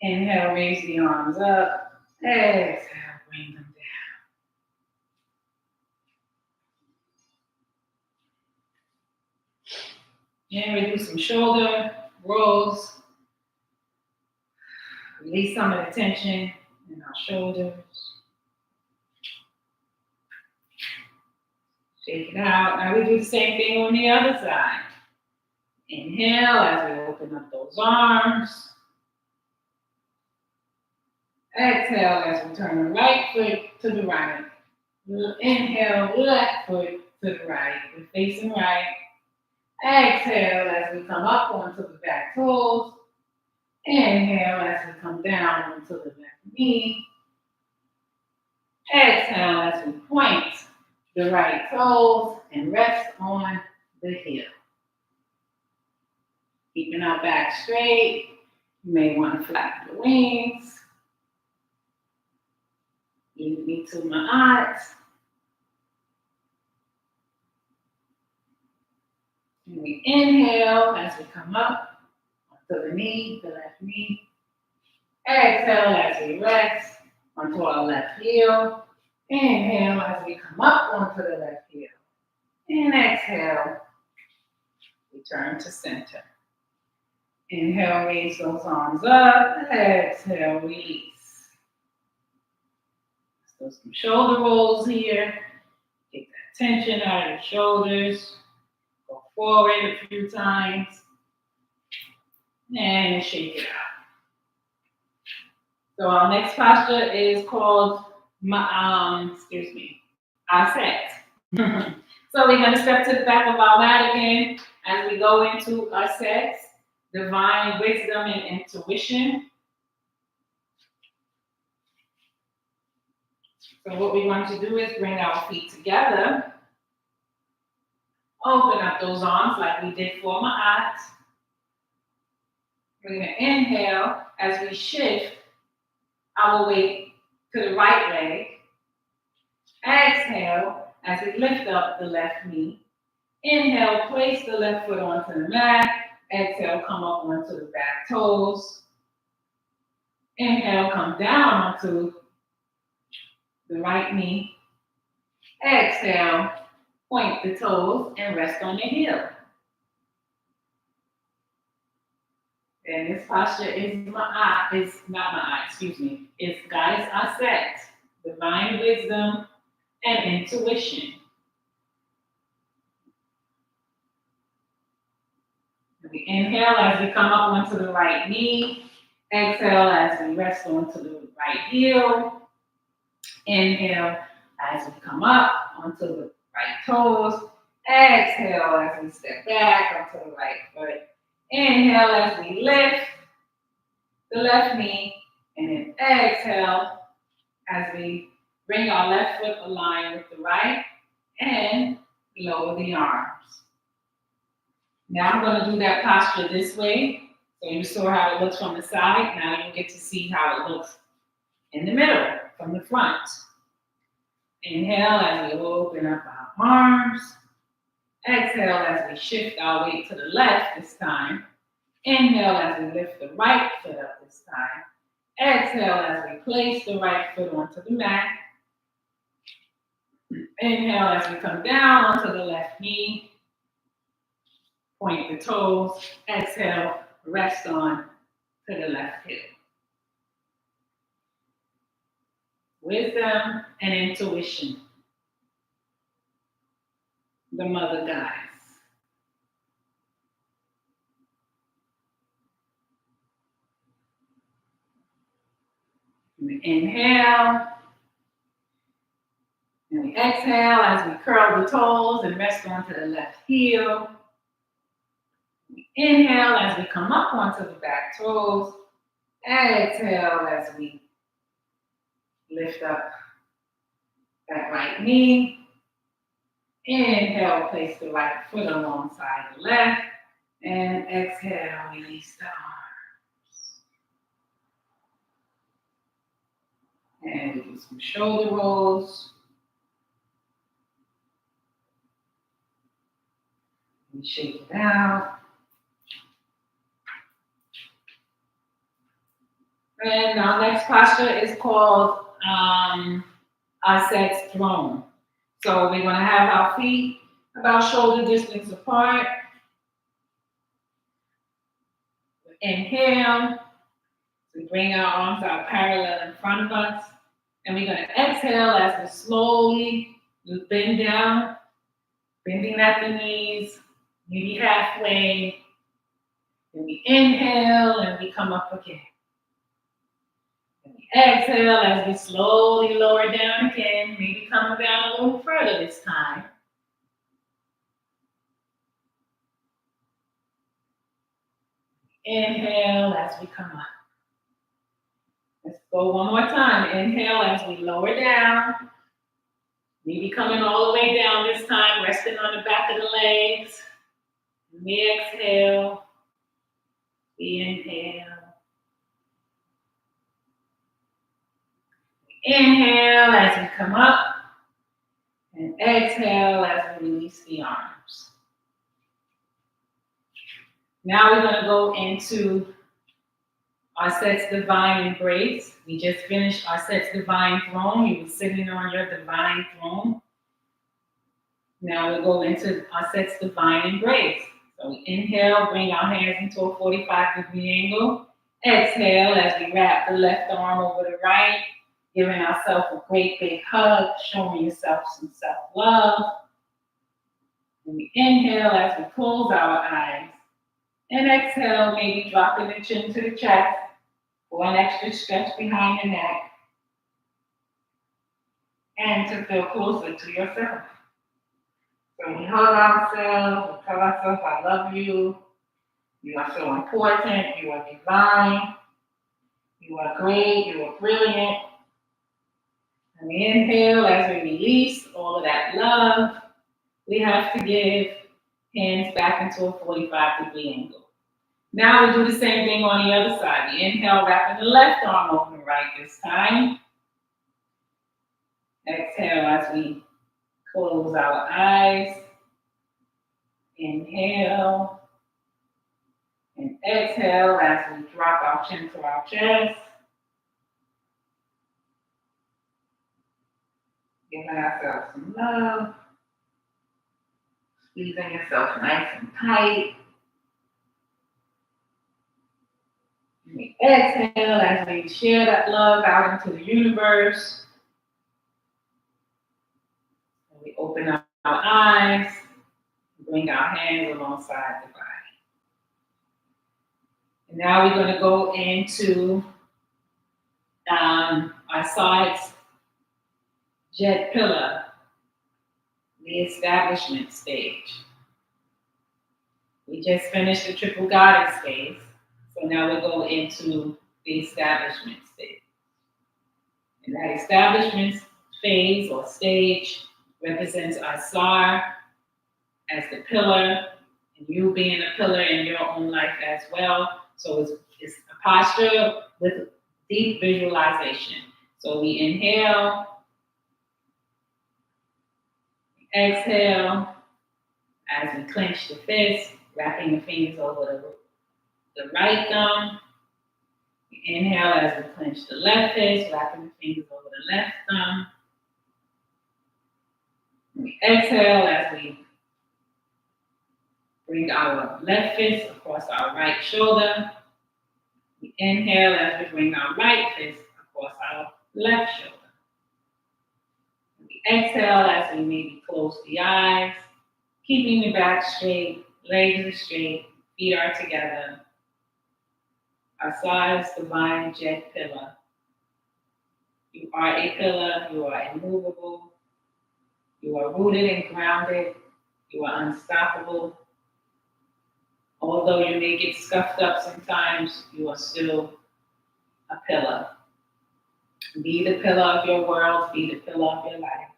Inhale, raise the arms up. Exhale, bring them down. And we do some shoulder rolls. Release some of the tension in our shoulders. Shake it out. Now we do the same thing on the other side. Inhale as we open up those arms. Exhale as we turn the right foot to the right. Inhale, left foot to the right. We're facing right. Exhale as we come up onto the back toes. Inhale as we come down onto the left knee. Exhale as we point the right toes and rest on the heel. Keeping our back straight. You may want to flap your wings. Lead me to MAAT. And we inhale as we come up onto the knee, the left knee. Exhale as we rest onto our left heel. Inhale as we come up onto the left heel. And exhale, return to center. Inhale, raise those arms up. Exhale, release. So some shoulder rolls here. Get that tension out of your shoulders. Go forward a few times. And shake it out. So our next posture is called Ausar. So we're going to step to the back of our mat again as we go into Ausar, divine wisdom and intuition. So what we want to do is bring our feet together. Open up those arms like we did for MAAT. We're going to inhale as we shift our weight to the right leg. Exhale as we lift up the left knee. Inhale, place the left foot onto the mat. Exhale, come up onto the back toes. Inhale, come down onto the right knee. Exhale, point the toes and rest on the heel. And this posture is It's Goddess Ausar, divine wisdom and intuition. We inhale as we come up onto the right knee. Exhale as we rest onto the right heel. Inhale as we come up onto the right toes. Exhale as we step back onto the right foot. Inhale as we lift the left knee. And then exhale as we bring our left foot aligned with the right and lower the arms. Now I'm going to do that posture this way. So you saw how it looks from the side. Now you get to see how it looks in the middle, from the front. Inhale as we open up our arms. Exhale as we shift our weight to the left this time. Inhale as we lift the right foot up this time. Exhale as we place the right foot onto the mat. Inhale as we come down onto the left knee. Point the toes. Exhale, rest on to the left hip. Wisdom and intuition. The mother goddess. We inhale. And we exhale as we curl the toes and rest onto the left heel. We inhale as we come up onto the back toes. Exhale as we lift up that right knee. Inhale, place the right foot alongside the left. And exhale, release the arms. And we do some shoulder rolls. We shake it out. And our next posture is called Ausar's throne. So we're going to have our feet about shoulder distance apart. Inhale. We bring our arms out parallel in front of us. And we're going to exhale as we slowly bend down, bending at the knees, maybe halfway. Then we inhale and we come up again. Exhale as we slowly lower down again, maybe coming down a little further this time. Inhale as we come up. Let's go one more time. Inhale as we lower down. Maybe coming all the way down this time, resting on the back of the legs. We exhale. We inhale. Inhale as we come up, and exhale as we release the arms. Now we're going to go into Ausar's divine embrace. We just finished Ausar's divine throne. You were sitting on your divine throne. Now we'll go into Ausar's divine embrace. So we inhale, bring our hands into a 45-degree angle. Exhale as we wrap the left arm over the right. Giving ourselves a great big hug, showing yourself some self-love. And we inhale as we close our eyes. And exhale, maybe dropping the chin to the chest for an extra stretch behind the neck. And to feel closer to yourself. So we hug ourselves, we tell ourselves, I love you. You are so important, you are divine. You are great, you are brilliant. And we inhale as we release all of that love. We have to give hands back into a 45-degree angle. Now we do the same thing on the other side. We inhale, wrapping the left arm over the right this time. Exhale as we close our eyes. Inhale. And exhale as we drop our chin to our chest. Giving ourselves some love. Squeezing yourself nice and tight. And we exhale as we share that love out into the universe. And we open up our eyes. Bring our hands alongside the body. And now we're going to go into our sides jet pillar, the establishment stage. We just finished the triple goddess phase, so now we go into the establishment stage. And that establishment phase or stage represents Ausar as the pillar, and you being a pillar in your own life as well. So it's a posture with deep visualization. So we inhale, exhale, as we clench the fist, wrapping the fingers over the right thumb. We inhale as we clench the left fist, wrapping the fingers over the left thumb. We exhale as we bring our left fist across our right shoulder. We inhale as we bring our right fist across our left shoulder. We exhale as we maybe close the eyes, keeping the back straight, legs are straight, feet are together. Our sides, divine jet pillar. You are a pillar, you are immovable, you are rooted and grounded, you are unstoppable. Although you may get scuffed up sometimes, you are still a pillar. Be the pillar of your world, be the pillar of your life.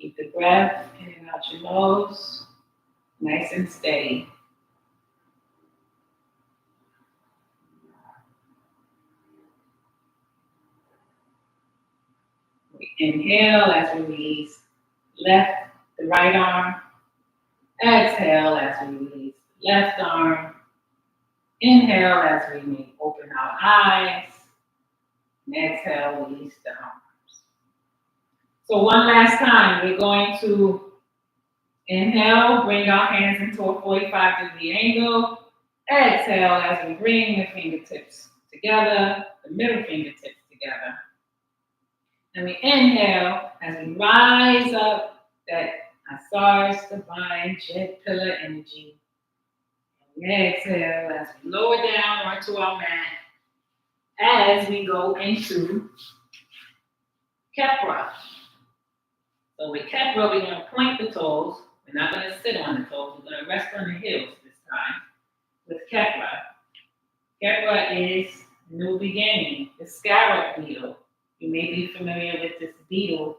Keep the breath in and out your nose, nice and steady. We inhale as we release the right arm. Exhale as we release the left arm. Inhale as we may open our eyes. And exhale, release the arms. So one last time, we're going to inhale, bring our hands into a 45-degree angle. Exhale as we bring the fingertips together, the middle fingertips together. And we inhale as we rise up that Ausar's divine jet pillar energy. And we exhale as we lower down onto our mat as we go into Kepra. So with Kepra, we're going to point the toes. We're not going to sit on the toes. We're going to rest on the heels this time. With Kepra. Kepra is new beginning, the scarab beetle. You may be familiar with this beetle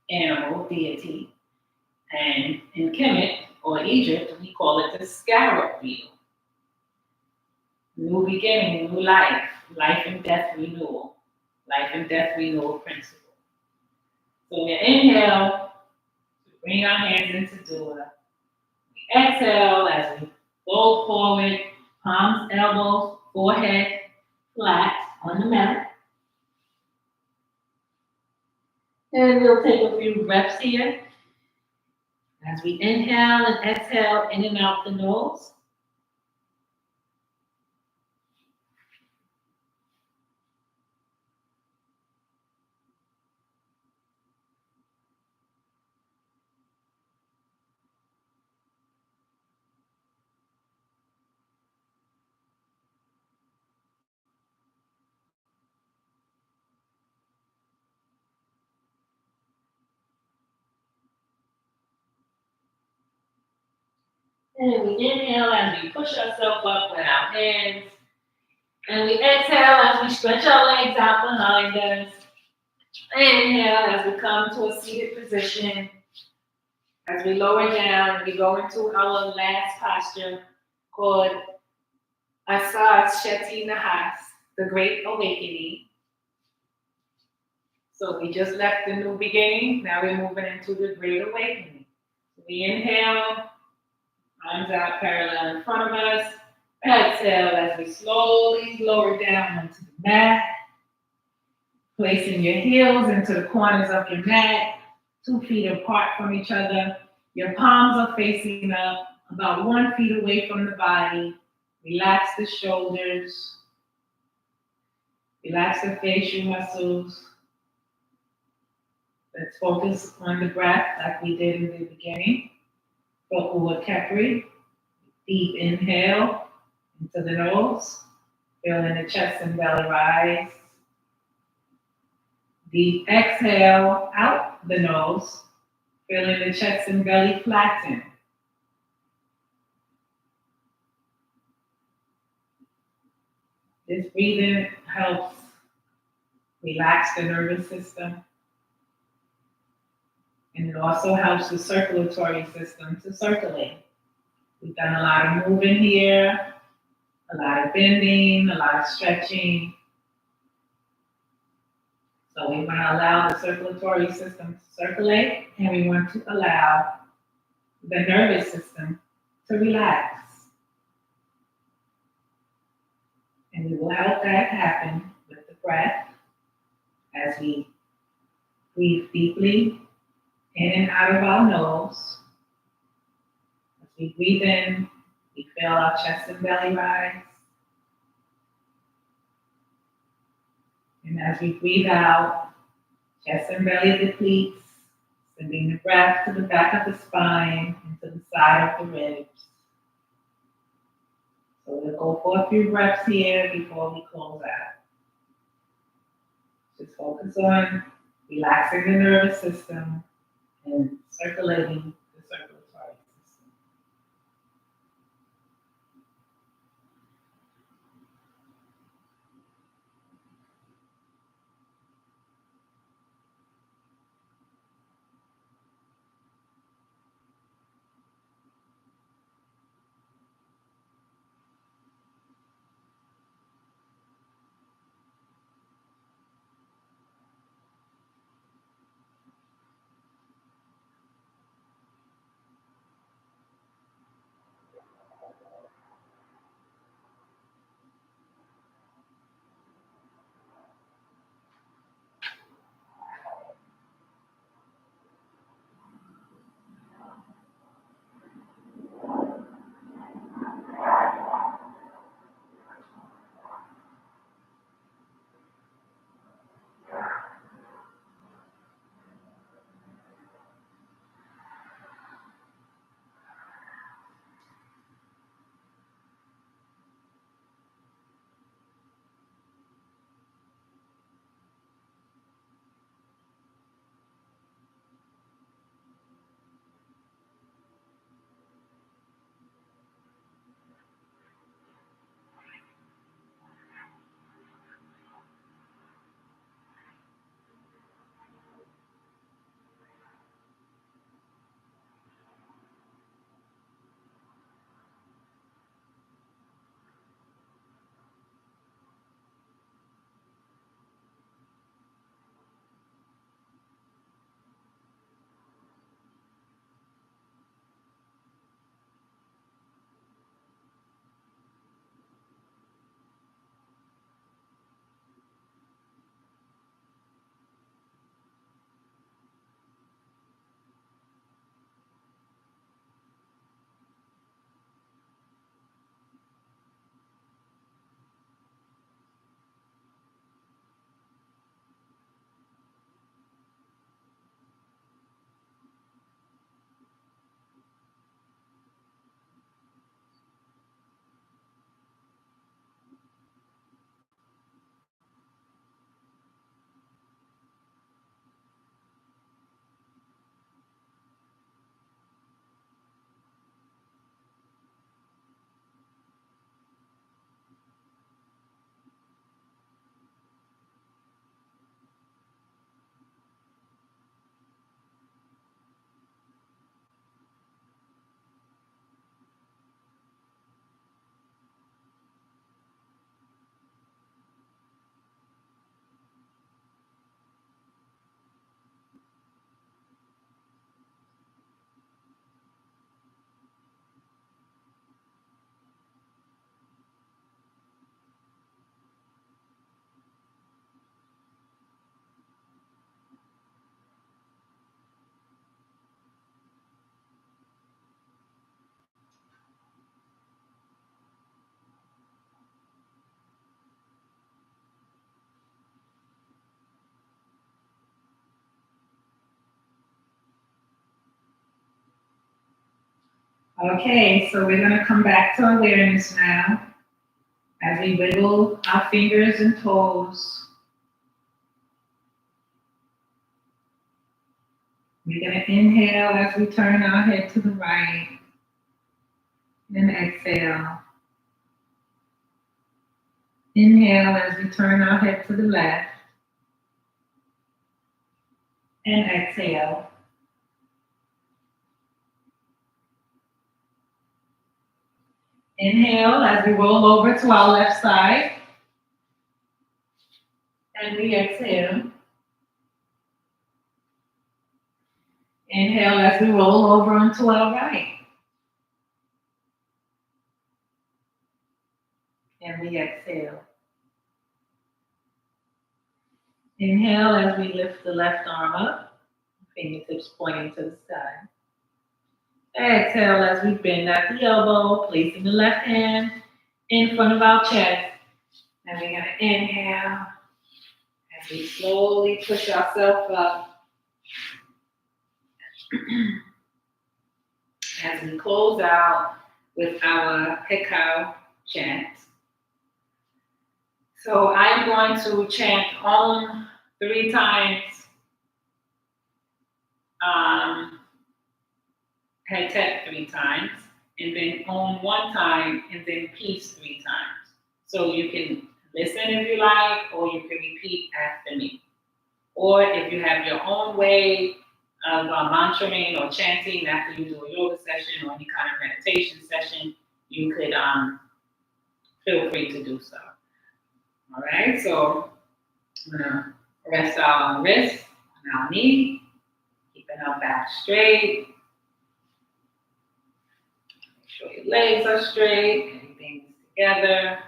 animal, deity. And in Kemet, or Egypt, we call it the scarab beetle. New beginning, new life, life and death renewal, life and death renewal principle. So we inhale, we bring our hands into doula. We exhale as we fold forward, palms, elbows, forehead flat on the mat. And we'll take a few breaths here as we inhale and exhale in and out the nose. And then we inhale as we push ourselves up with our hands. And we exhale as we stretch our legs out behind us. Inhale as we come to a seated position. As we lower down, we go into our last posture called Ausar the Great Awakening. So we just left the new beginning. Now we're moving into the Great Awakening. We inhale, arms out parallel in front of us. Exhale as we slowly lower down onto the mat. Placing your heels into the corners of your mat, 2 feet apart from each other. Your palms are facing up, about 1 foot away from the body. Relax the shoulders. Relax the facial muscles. Let's focus on the breath like we did in the beginning. Yoga-Tjef. Deep inhale into the nose. Feeling the chest and belly rise. Deep exhale out the nose. Feeling the chest and belly flatten. This breathing helps relax the nervous system. And it also helps the circulatory system to circulate. We've done a lot of moving here, a lot of bending, a lot of stretching. So we want to allow the circulatory system to circulate, and we want to allow the nervous system to relax. And we will help that happen with the breath as we breathe deeply in and out of our nose. As we breathe in, we feel our chest and belly rise. And as we breathe out, chest and belly depletes, sending the breath to the back of the spine and to the side of the ribs. So we'll go for a few breaths here before we close out. Just focus on relaxing the nervous system and circulating the circulatory system. Okay, so we're going to come back to awareness now as we wiggle our fingers and toes. We're going to inhale as we turn our head to the right, and exhale. Inhale as we turn our head to the left, and exhale. Inhale as we roll over to our left side, and we exhale. Inhale as we roll over onto our right, and we exhale. Inhale as we lift the left arm up, fingertips pointing to the sky. Exhale as we bend at the elbow, placing the left hand in front of our chest. And we're going to inhale as we slowly push ourselves up. As we close out with our Hekau chant. So I'm going to chant Om 3 times, Hetep 3 times, and then Om 1 time, and then Peace 3 times. So you can listen if you like, or you can repeat after me. Or if you have your own way of mantraing or chanting after you do a yoga session or any kind of meditation session, you could feel free to do so. All right, so I'm gonna rest our wrist and our knee, keeping our back straight. Make sure your legs are straight, everything's together.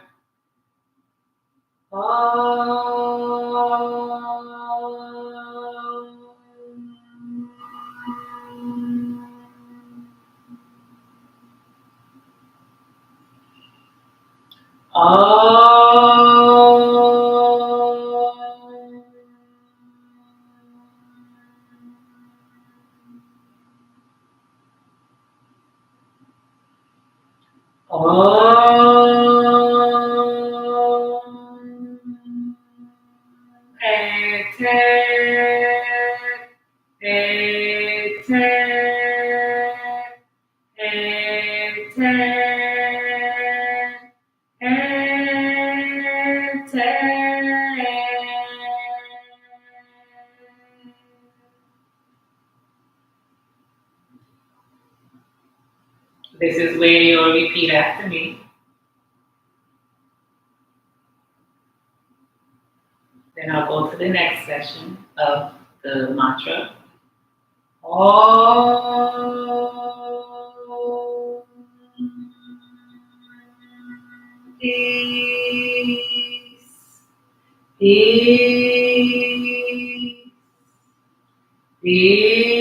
This is where you'll repeat after me. Then I'll go to the next session of the mantra. Om. Peace. Peace. Peace.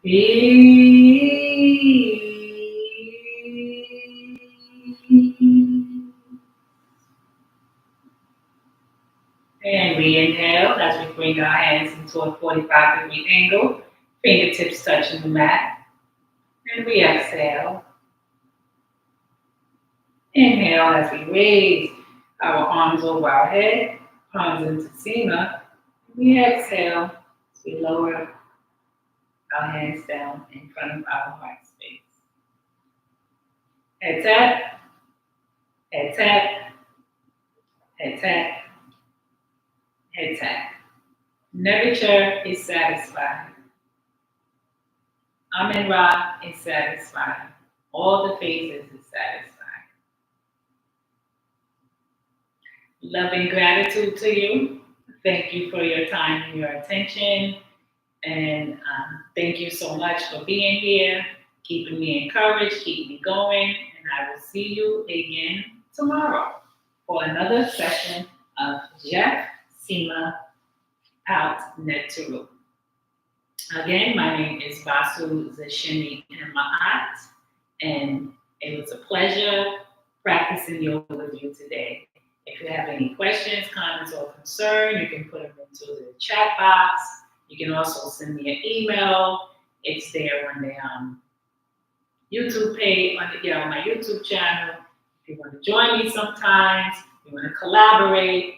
Peace. And we inhale as we bring our hands into a 45-degree angle, fingertips touching the mat. And we exhale. Inhale as we raise our arms over our head, palms into Sema. We exhale as we lower our hands down in front of our heart space. Head tap, head tap, head tap, head tap. Nurture is satisfied. Amen Ra is satisfied. All the phases is satisfied. Love and gratitude to you. Thank you for your time and your attention. And thank you so much for being here, keeping me encouraged, keep me going. And I will see you again tomorrow for another session of Tjef Sema Paut Neteru. Again, my name is Basu, ZESHEMI, and MAAT. And it was a pleasure practicing yoga with you today. If you have any questions, comments, or concern, you can put them into the chat box. You can also send me an email it's there on the YouTube page, on my YouTube channel. If you want to join me sometimes, you want to collaborate,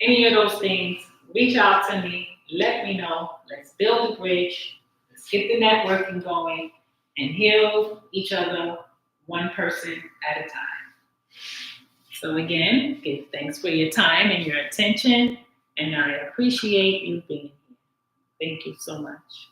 any of those things, reach out to me, let me know. Let's build a bridge. Let's get the networking going and heal each other one person at a time. So again, thanks for your time and your attention, and I appreciate you being here. Thank you so much.